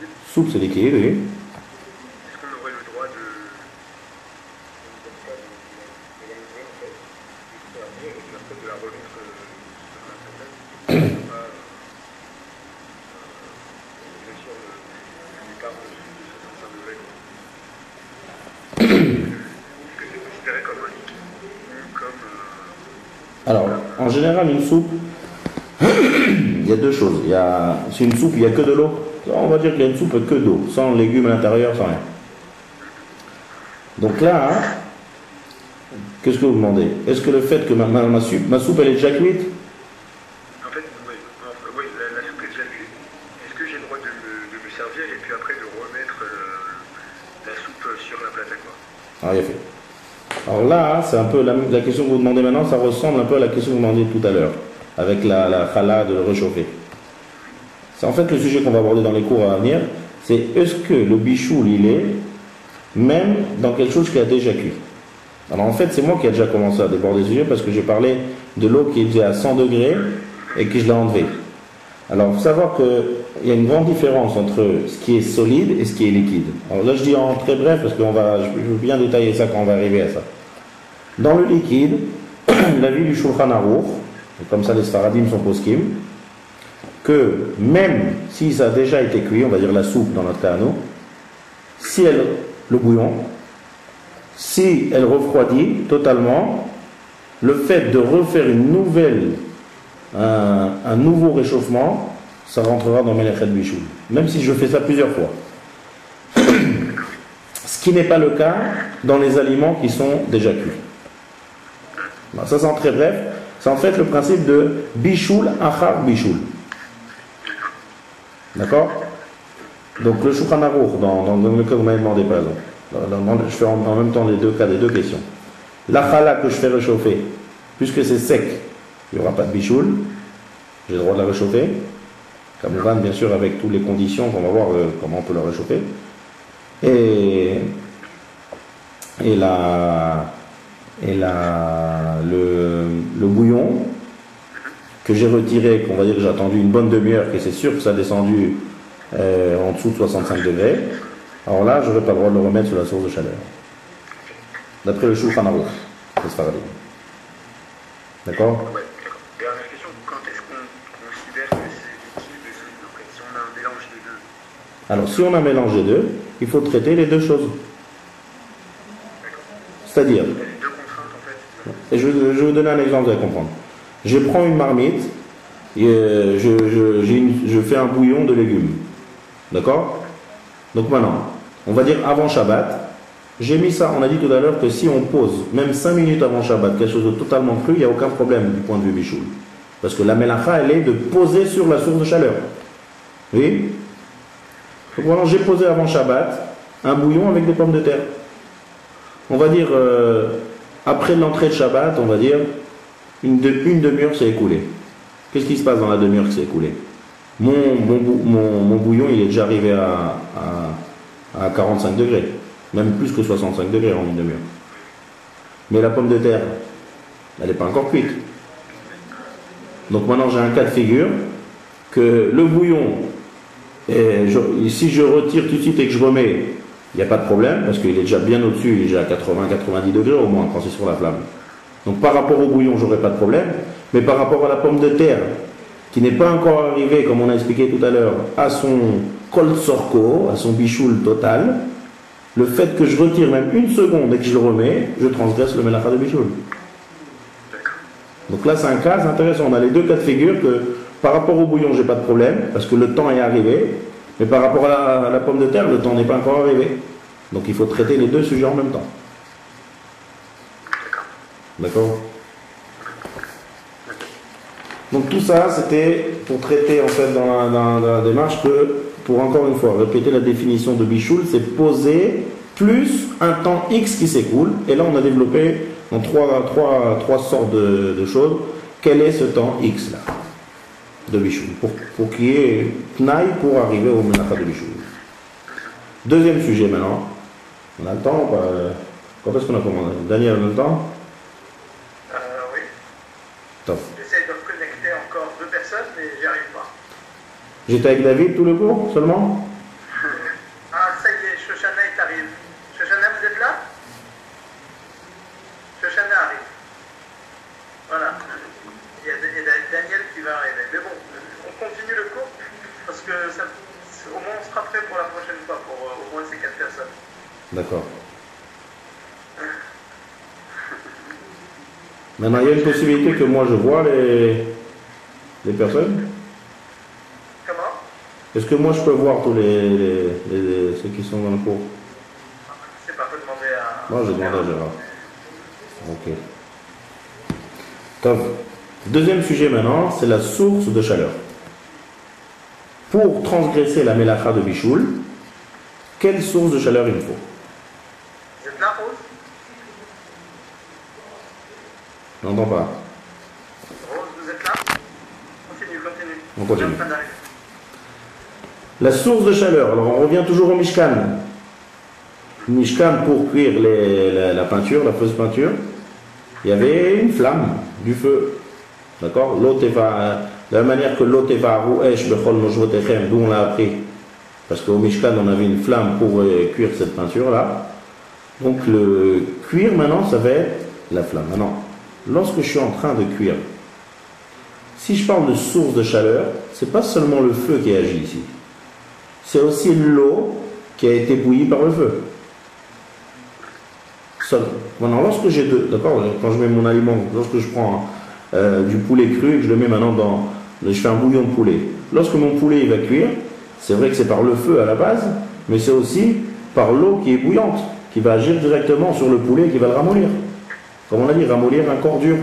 Une Soupe, c'est liquide, oui. Est-ce qu'on aurait le droit de. De la remettre sur la tablette, bien sûr, on n'est pas en dessous de 65 degrés. Est-ce que c'est considéré comme un liquide ou comme. Alors, en général, une soupe, il y a deux choses. Si une soupe, il n'y a que de l'eau, on va dire qu'il y a une soupe que d'eau, sans légumes à l'intérieur, sans rien. Donc là, qu'est-ce que vous demandez? Est-ce que le fait que ma soupe elle est déjà cuite? En fait, oui, la soupe est déjà cuite. Est-ce que j'ai le droit de me servir et puis après de remettre la soupe sur la plate à quoi? Ah, il a fait. Alors là, c'est un peu la question que vous demandez maintenant, ça ressemble un peu à la question que vous demandiez tout à l'heure, avec la chala de le réchauffer. C'est en fait le sujet qu'on va aborder dans les cours à venir, c'est est-ce que le bichoul, il est même dans quelque chose qui a déjà cuit? Alors en fait, c'est moi qui ai déjà commencé à déborder le sujet parce que j'ai parlé de l'eau qui était à 100 degrés et que je l'ai enlevée. Alors, il faut savoir qu'il y a une grande différence entre ce qui est solide et ce qui est liquide. Alors là, je dis en très bref parce que je veux bien détailler ça quand on va arriver à ça. Dans le liquide, l'avis du Shulchan Aruch, et comme ça les Sfaradim sont poskim, que même si ça a déjà été cuit, on va dire la soupe dans notre cas à nous, le bouillon, si elle refroidit totalement, le fait de refaire un nouveau réchauffement, ça rentrera dans Melechet Bichoul, même si je fais ça plusieurs fois. Ce qui n'est pas le cas dans les aliments qui sont déjà cuits. Alors ça, c'est en très bref. C'est en fait le principe de Bichoul Achar Bichoul. D'accord? Donc le Shulchan Aruch, dans le cas que vous m'avez demandé par exemple, je fais en même temps les deux cas, les deux questions. La chala que je fais réchauffer, puisque c'est sec, il n'y aura pas de bichoul. j'ai le droit de la réchauffer. Kamouvan, bien sûr, avec toutes les conditions qu'on va voir comment on peut la réchauffer. Et le bouillon que j'ai retiré, qu'on va dire que j'ai attendu une bonne demi-heure, que c'est sûr que ça a descendu en dessous de 65 degrés, alors là, je n'aurai pas le droit de le remettre sur la source de chaleur. D'après le Shulchan Aruch, c'est Sfaradi. D'accord? Ouais, d'accord. Dernière question, quand est-ce qu'on considère que c'est utile de souder? En fait, si on a un mélange des deux. Alors, si on a mélangé deux, il faut traiter les deux choses. C'est-à-dire, Il y a les deux contraintes en fait. et je vais vous donner un exemple, vous allez comprendre. Je prends une marmite, et je fais un bouillon de légumes. D'accord? Donc maintenant, on va dire avant Shabbat, j'ai mis ça, on a dit tout à l'heure que si on pose, même 5 minutes avant Shabbat, quelque chose de totalement cru, il n'y a aucun problème du point de vue bichoul. Parce que la melacha, elle est de poser sur la source de chaleur. Oui? Donc voilà, j'ai posé avant Shabbat un bouillon avec des pommes de terre. On va dire, après l'entrée de Shabbat, on va dire, une demi-heure s'est écoulée. Qu'est-ce qui se passe dans la demi-heure qui s'est écoulée? Mon bouillon, il est déjà arrivé à 45 degrés. Même plus que 65 degrés en une demi-heure. Mais la pomme de terre, elle n'est pas encore cuite. Donc maintenant, j'ai un cas de figure que le bouillon, si je retire tout de suite et que je remets, il n'y a pas de problème, parce qu'il est déjà bien au-dessus, il est déjà à 80-90 degrés au moins quand c'est sur la flamme. Donc par rapport au bouillon, j'aurai pas de problème, mais par rapport à la pomme de terre, qui n'est pas encore arrivée, comme on a expliqué tout à l'heure, à son kol sorko, à son bichoul total, le fait que je retire même une seconde et que je le remets, je transgresse le melacha de bichoul. Donc là, c'est un cas, c'est intéressant. On a les deux cas de figure que par rapport au bouillon, j'ai pas de problème, parce que le temps est arrivé, mais par rapport à la pomme de terre, le temps n'est pas encore arrivé. Donc il faut traiter les deux sujets en même temps. D'accord? Donc tout ça, c'était pour traiter en fait dans la démarche que, pour encore une fois répéter la définition de bichoul, c'est poser plus un temps X qui s'écoule. Et là, on a développé en trois sortes de choses. Quel est ce temps X là de bichoul pour qu'il y ait Tnaï pour arriver au melacha de bichoul. Deuxième sujet maintenant. On a le temps ou pas? Quand est-ce qu'on a commandé? Daniel, on a le temps? Oui. Top. J'essaie de reconnecter encore 2 personnes, mais j'y arrive pas. J'étais avec David tout le cours seulement? Ah, ça y est, Shoshana est arrivée. Shoshana, vous êtes là? Shoshana arrive. Voilà. Il y a Daniel qui va arriver. Mais bon, on continue le cours parce que au moins on sera prêt pour la prochaine fois, pour au moins ces 4 personnes. D'accord. Maintenant, il y a une possibilité que moi je vois les personnes. Comment? Est-ce que moi je peux voir tous ceux qui sont dans le cours? Je sais pas, faut demander à... Moi, je demande à Gérard. Ok. Top. Deuxième sujet maintenant, c'est la source de chaleur. Pour transgresser la melacha de bichoul, quelle source de chaleur il me faut? Vous êtes là, Rose? Je n'entends pas. Rose, vous êtes là? Continue. On continue. La source de chaleur, alors on revient toujours au Mishkan. Mishkan, pour cuire la peinture, la fausse peinture, il y avait une flamme, du feu. D'accord? De la manière que l'oteva rouesh bechol mojvotechem, d'où on l'a appris. Parce qu'au Mishkan, on avait une flamme pour cuire cette peinture-là. Donc le cuire maintenant, ça va être la flamme. Maintenant, lorsque je suis en train de cuire, si je parle de source de chaleur, c'est pas seulement le feu qui agit ici. C'est aussi l'eau qui a été bouillie par le feu. Maintenant, lorsque j'ai d'accord, quand je mets mon aliment, lorsque je prends du poulet cru et que je le mets maintenant je fais un bouillon de poulet. Lorsque mon poulet il va cuire, c'est vrai que c'est par le feu à la base, mais c'est aussi par l'eau qui est bouillante, qui va agir directement sur le poulet et qui va le ramollir. Comme on a dit, ramollir un corps dur.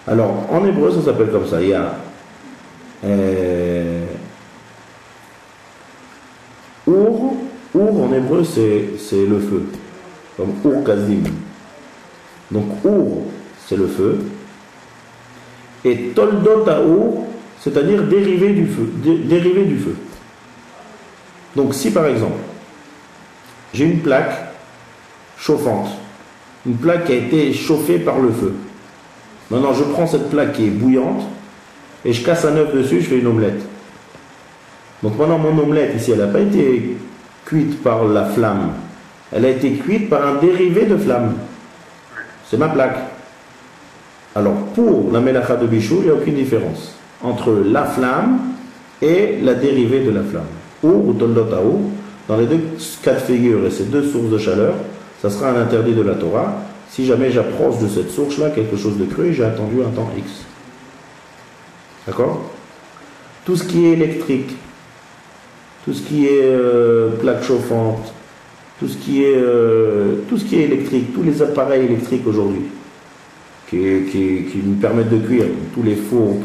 Alors, en hébreu, ça s'appelle comme ça. Il y a Our en hébreu, c'est le feu. Comme Ur Kazim. Donc, Ur, c'est le feu. et toldot haour, c'est-à-dire dérivé du feu. Dérivé du feu. Donc si par exemple, j'ai une plaque chauffante, une plaque qui a été chauffée par le feu. Maintenant, je prends cette plaque qui est bouillante et je casse un œuf dessus, je fais une omelette. Donc maintenant, mon omelette ici, elle n'a pas été cuite par la flamme. Elle a été cuite par un dérivé de flamme. C'est ma plaque. Alors, pour la melacha de bichoul, il n'y a aucune différence entre la flamme et la dérivée de la flamme. Ou toldot haour, dans les deux cas de figure et ces deux sources de chaleur, ça sera un interdit de la Torah si jamais j'approche de cette source-là quelque chose de cru et j'ai attendu un temps X. D'accord? Tout ce qui est électrique, tout ce qui est plaque chauffante, tout ce qui est électrique, tous les appareils électriques aujourd'hui qui nous permettent de cuire, tous les fours,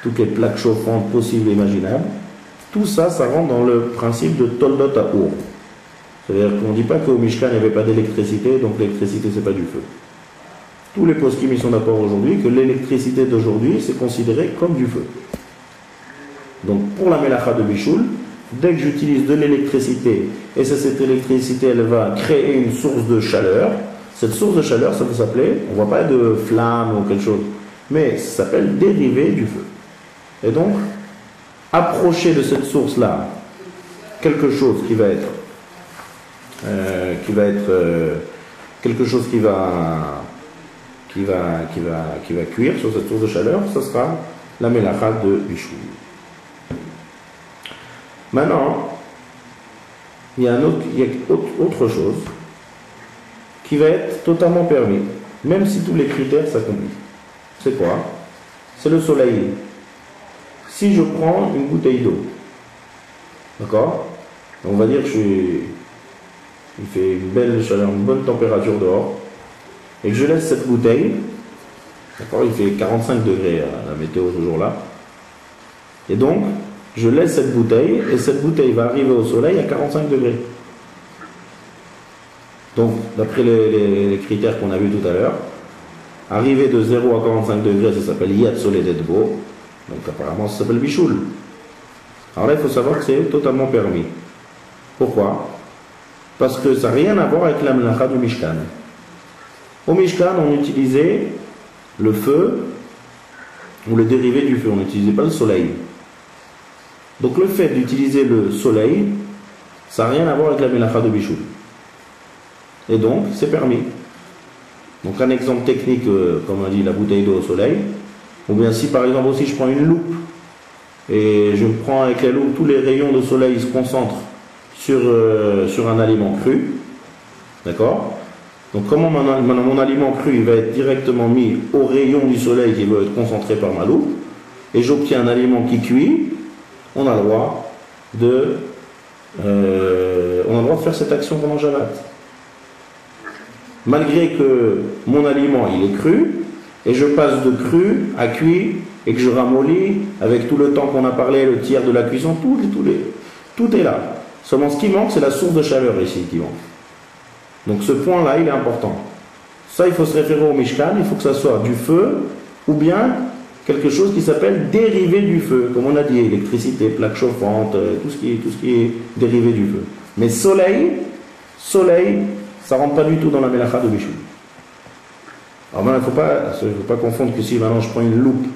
toutes les plaques chauffantes possibles et imaginables, tout ça, ça rentre dans le principe de toldot haour. C'est-à-dire qu'on ne dit pas qu'au Mishkan, il n'y avait pas d'électricité, donc l'électricité, c'est pas du feu. Tous les poskim, ils sont d'accord aujourd'hui que l'électricité d'aujourd'hui, c'est considéré comme du feu. Donc, pour la melacha de bichoul, dès que j'utilise de l'électricité, et cette électricité, elle va créer une source de chaleur, cette source de chaleur, ça peut s'appeler, on ne voit pas de flamme ou quelque chose, mais ça s'appelle dérivé du feu. Et donc, approcher de cette source-là quelque chose qui va être quelque chose qui va cuire sur cette source de chaleur, ce sera la melacha de bichoul. Maintenant, il y a autre chose qui va être totalement permis, même si tous les critères s'accomplissent. C'est quoi? C'est le soleil. Si je prends une bouteille d'eau, d'accord? On va dire que il fait une belle chaleur, une bonne température dehors, et que je laisse cette bouteille, d'accord? Il fait 45 degrés à la météo ce jour-là, et donc je laisse cette bouteille, et cette bouteille va arriver au soleil à 45 degrés. Donc, d'après les critères qu'on a vus tout à l'heure, arriver de 0 à 45 degrés, ça s'appelle Yad Soleil d'Edbo. Donc, apparemment, ça s'appelle Bichoul. Alors là, il faut savoir que c'est totalement permis. Pourquoi? Parce que ça n'a rien à voir avec la melacha du Mishkan. Au Mishkan, on utilisait le feu, ou le dérivé du feu, on n'utilisait pas le soleil. Donc, le fait d'utiliser le soleil, ça n'a rien à voir avec la melacha de Bichoul. Et donc, c'est permis. Donc, un exemple technique, comme on dit, la bouteille d'eau au soleil. Ou bien si, par exemple, aussi, je prends une loupe, et je prends avec la loupe, tous les rayons de soleil se concentrent sur un aliment cru. D'accord? Donc, comment mon aliment cru, il va être directement mis au rayon du soleil qui va être concentré par ma loupe, et j'obtiens un aliment qui cuit, on a le droit de faire cette action pendant Shabbat. Malgré que mon aliment il est cru, et je passe de cru à cuit, et que je ramollis, avec tout le temps qu'on a parlé, le tiers de la cuisson, tout est là. Seulement ce qui manque, c'est la source de chaleur ici qui manque. Donc ce point-là, il est important. Ça, il faut se référer au Mishkan, il faut que ça soit du feu, ou bien quelque chose qui s'appelle dérivé du feu, comme on a dit, électricité, plaque chauffante, tout ce qui est dérivé du feu. Mais soleil, ça ne rentre pas du tout dans la melacha de bichoul. Alors maintenant, il ne faut pas confondre que si maintenant je prends une loupe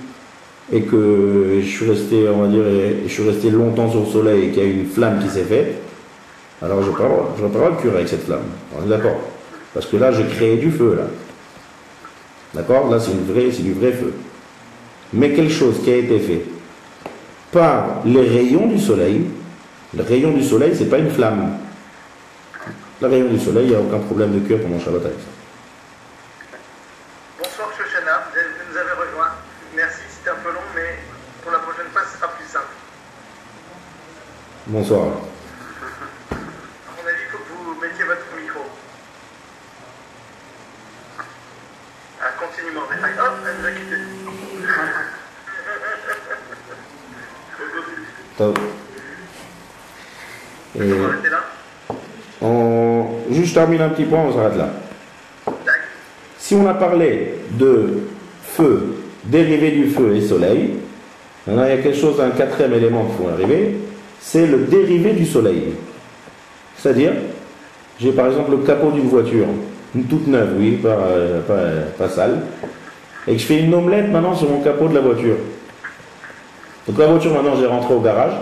et que je suis resté, on va dire, je suis resté longtemps sur le soleil et qu'il y a une flamme qui s'est faite, alors je n'aurai pas le droit de cuire avec cette flamme. On est d'accord? Parce que là, j'ai créé du feu, là. D'accord? Là, c'est du vrai feu. Mais quelque chose qui a été fait par les rayons du soleil, le rayon du soleil, c'est pas une flamme. Le rayon du soleil, il n'y a aucun problème de cuire pendant Shabbat avec ça. Bonsoir Shoshana, vous nous avez rejoint. Merci, c'était un peu long, mais pour la prochaine fois, ce sera plus simple. Bonsoir. À mon avis, il faut que vous mettiez votre micro. Ah, continue Mordechai. Hop, elle nous a quitté. Top. On va arrêter là. Juste termine un petit point, on s'arrête là. Si on a parlé de feu dérivé du feu et soleil. Maintenant, il y a quelque chose, un quatrième élément qu'il faut arriver, c'est le dérivé du soleil. C'est-à-dire, j'ai par exemple le capot d'une voiture, une toute neuve, oui, pas sale, et que je fais une omelette maintenant sur mon capot de la voiture. Donc la voiture, maintenant, j'ai rentré au garage,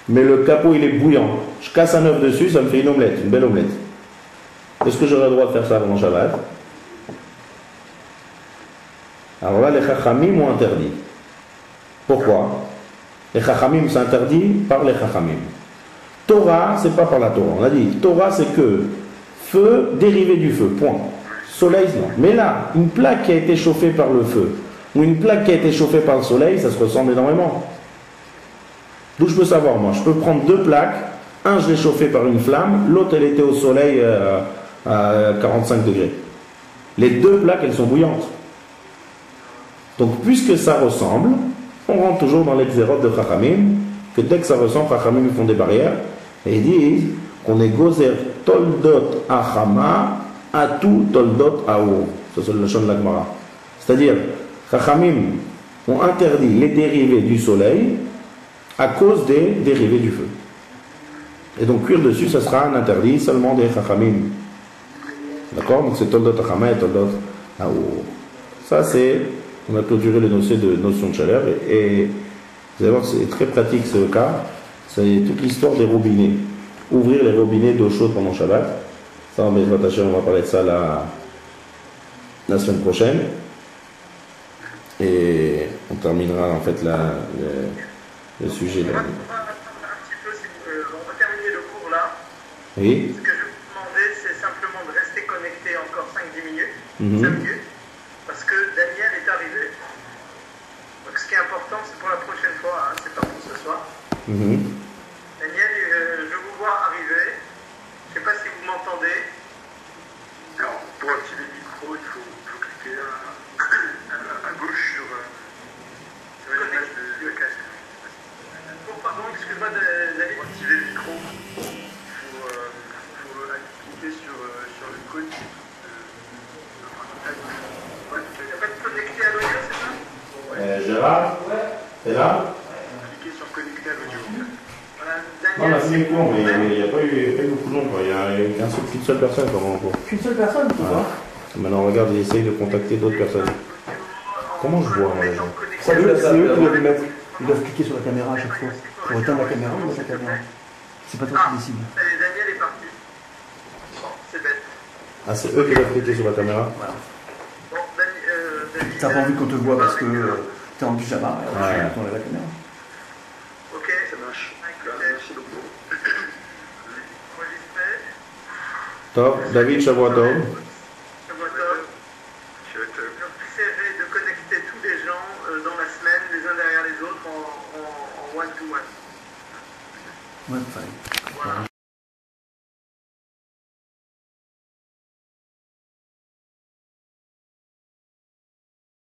mais le capot, il est bouillant. Je casse un œuf dessus, ça me fait une omelette, une belle omelette. Est-ce que j'aurais le droit de faire ça avant Shabbat? Alors là, les Chachamim ont interdit. Pourquoi? Les Chachamim s'interdit par les Chachamim. Torah, c'est pas par la Torah. On a dit, Torah, c'est que feu dérivé du feu, point. Soleil, non. Mais là, une plaque qui a été chauffée par le feu, ou une plaque qui a été chauffée par le soleil, ça se ressemble énormément. D'où je peux savoir, moi? Je peux prendre deux plaques, un je l'ai chauffé par une flamme, l'autre elle était au soleil à 45 degrés. Les deux plaques, elles sont bouillantes. Donc, puisque ça ressemble, on rentre toujours dans l'exérote de Chachamim, que dès que ça ressemble, Chachamim font des barrières, et ils disent qu'on est gozer toldot achama atu toldot aour. Ça c'est le chant de la Gemara. C'est-à-dire, Chachamim ont interdit les dérivés du soleil à cause des dérivés du feu. Et donc cuire dessus, ça sera un interdit seulement des Chachamim. D'accord? Donc c'est toldot achama et toldot aour. Ça c'est, on a clôturé les notions de chaleur et vous allez voir que c'est très pratique ce cas. C'est toute l'histoire des robinets. Ouvrir les robinets d'eau chaude pendant Shabbat. Ça, on va parler de ça la semaine prochaine. Et on terminera en fait le sujet. On va terminer le cours là. Oui. Ce que je vous demandais, c'est simplement de rester connecté encore 5-10 minutes. 5 minutes. Parce que Daniel est arrivé. Donc ce qui est important, c'est pour la prochaine fois, hein, c'est pas pour ce soir. Daniel, je vous vois arriver. Je ne sais pas si vous m'entendez. Alors, pour activer le micro, il faut cliquer à gauche sur l'image de la casque. Oh, pardon, excuse-moi, David. Pour activer le micro, il faut cliquer sur le code. Connecté à l'audio, c'est ça? Gérard, t'es là? Cliquez sur connecter à l'audio. Non, on a fini le cours, mais il n'y a pas eu beaucoup de nombre. Il n'y a qu'une seule personne pendant le cours. Qu'une seule personne, tu vois. Maintenant, regarde, il essaye de contacter d'autres personnes. Comment je vois, moi, les gens? C'est eux qui doivent mettre. Ils doivent cliquer sur la caméra à chaque fois. Pour éteindre la caméra, ou mettre la caméra. C'est pas toi qui décide. Daniel est parti. C'est bête. Ah, c'est eux qui doivent cliquer sur la caméra? Voilà. Bon, David, T'as pas envie qu'on te voit parce que t'es en pyjama. Alors tu enlèves la caméra. Ok, ça marche. Merci beaucoup. Enregistré. Top. David, Shavuotov. Shavuotov. Donc, essayez de connecter tous les gens dans la semaine, les uns derrière les autres, en one-to-one. Ouais, fine. Voilà.